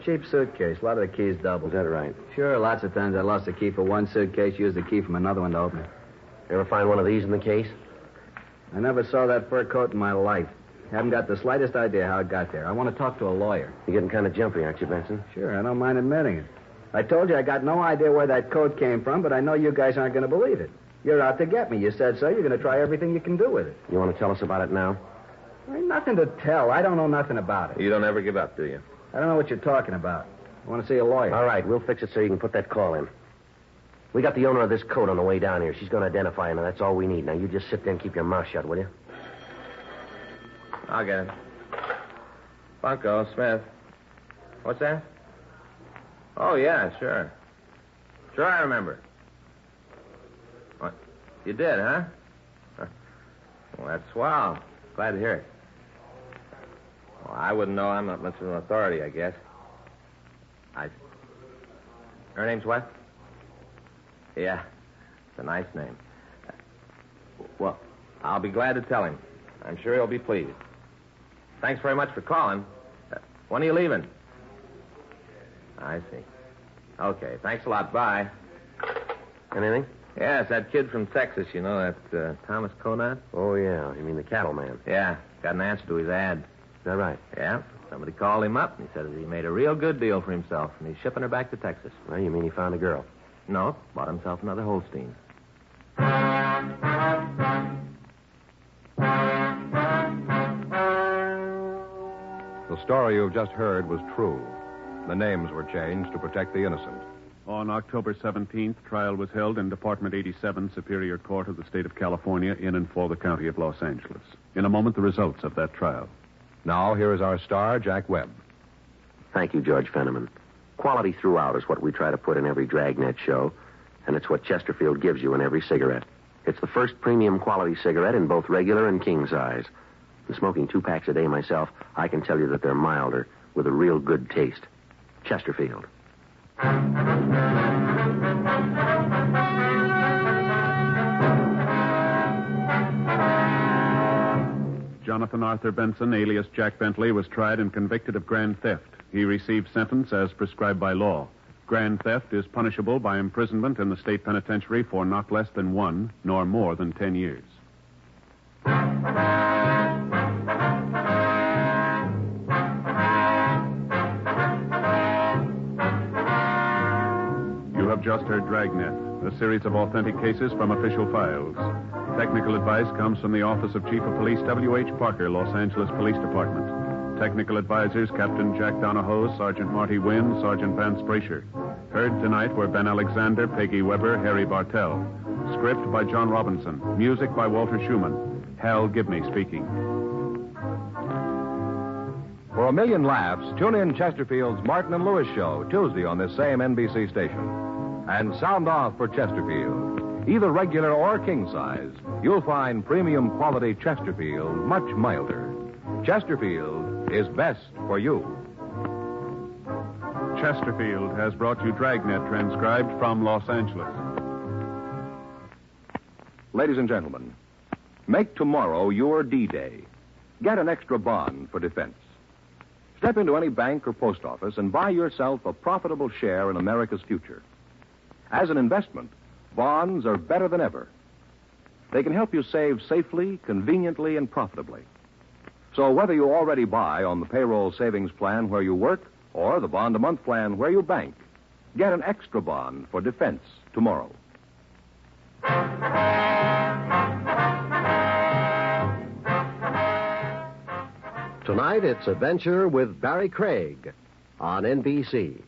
Cheap suitcase. A lot of the keys double. Is that right? Sure, lots of times I lost a key for one suitcase, used the key from another one to open it. You ever find one of these in the case? I never saw that fur coat in my life. Haven't got the slightest idea how it got there. I want to talk to a lawyer. You're getting kind of jumpy, aren't you, Benson? Sure, I don't mind admitting it. I told you I got no idea where that coat came from, but I know you guys aren't going to believe it. You're out to get me. You said so. You're going to try everything you can do with it. You want to tell us about it now? There ain't nothing to tell. I don't know nothing about it. You don't ever give up, do you? I don't know what you're talking about. I want to see a lawyer. All right, we'll fix it so you can put that call in. We got the owner of this coat on the way down here. She's going to identify him, and that's all we need. Now, you just sit there and keep your mouth shut, will you? I'll get it. Bunko, Smith. What's that? Oh, yeah, sure. Sure, I remember. What? You did, huh? Well, that's swell. Glad to hear it. Well, I wouldn't know. I'm not much of an authority, I guess. Her name's what? Yeah, it's a nice name. Well, I'll be glad to tell him. I'm sure he'll be pleased. Thanks very much for calling. When are you leaving? I see. Okay, thanks a lot. Bye. Anything? Yeah, it's that kid from Texas, you know, that Thomas Conant. Oh, yeah. You mean the cattleman? Yeah, got an answer to his ad. Is that right? Yeah. Somebody called him up, and he said that he made a real good deal for himself, and he's shipping her back to Texas. Well, you mean he found a girl? No, bought himself another Holstein. The story you've just heard was true. The names were changed to protect the innocent. On October 17th, trial was held in Department 87, Superior Court of the State of California, in and for the County of Los Angeles. In a moment, the results of that trial. Now, here is our star, Jack Webb. Thank you, George Fenneman. Quality throughout is what we try to put in every Dragnet show, and it's what Chesterfield gives you in every cigarette. It's the first premium quality cigarette in both regular and king size. And smoking 2 packs a day myself, I can tell you that they're milder, with a real good taste. Chesterfield. Jonathan Arthur Benson, alias Jack Bentley, was tried and convicted of grand theft. He received sentence as prescribed by law. Grand theft is punishable by imprisonment in the state penitentiary for not less than 1 nor more than 10 years. You have just heard Dragnet, a series of authentic cases from official files. Technical advice comes from the Office of Chief of Police W.H. Parker, Los Angeles Police Department. Technical advisors Captain Jack Donahoe, Sergeant Marty Wynn, Sergeant Vance Brasher. Heard tonight were Ben Alexander, Peggy Weber, Harry Bartell. Script by John Robinson. Music by Walter Schumann. Hal Gibney speaking. For a million laughs, tune in Chesterfield's Martin and Lewis show Tuesday on this same NBC station. And sound off for Chesterfield. Either regular or king size, you'll find premium quality Chesterfield much milder. Chesterfield is best for you. Chesterfield has brought you Dragnet, transcribed from Los Angeles. Ladies and gentlemen, make tomorrow your D-Day. Get an extra bond for defense. Step into any bank or post office and buy yourself a profitable share in America's future. As an investment, bonds are better than ever. They can help you save safely, conveniently, and profitably. So whether you already buy on the payroll savings plan where you work or the bond-a-month plan where you bank, get an extra bond for defense tomorrow. Tonight, it's Adventure with Barry Craig on NBC.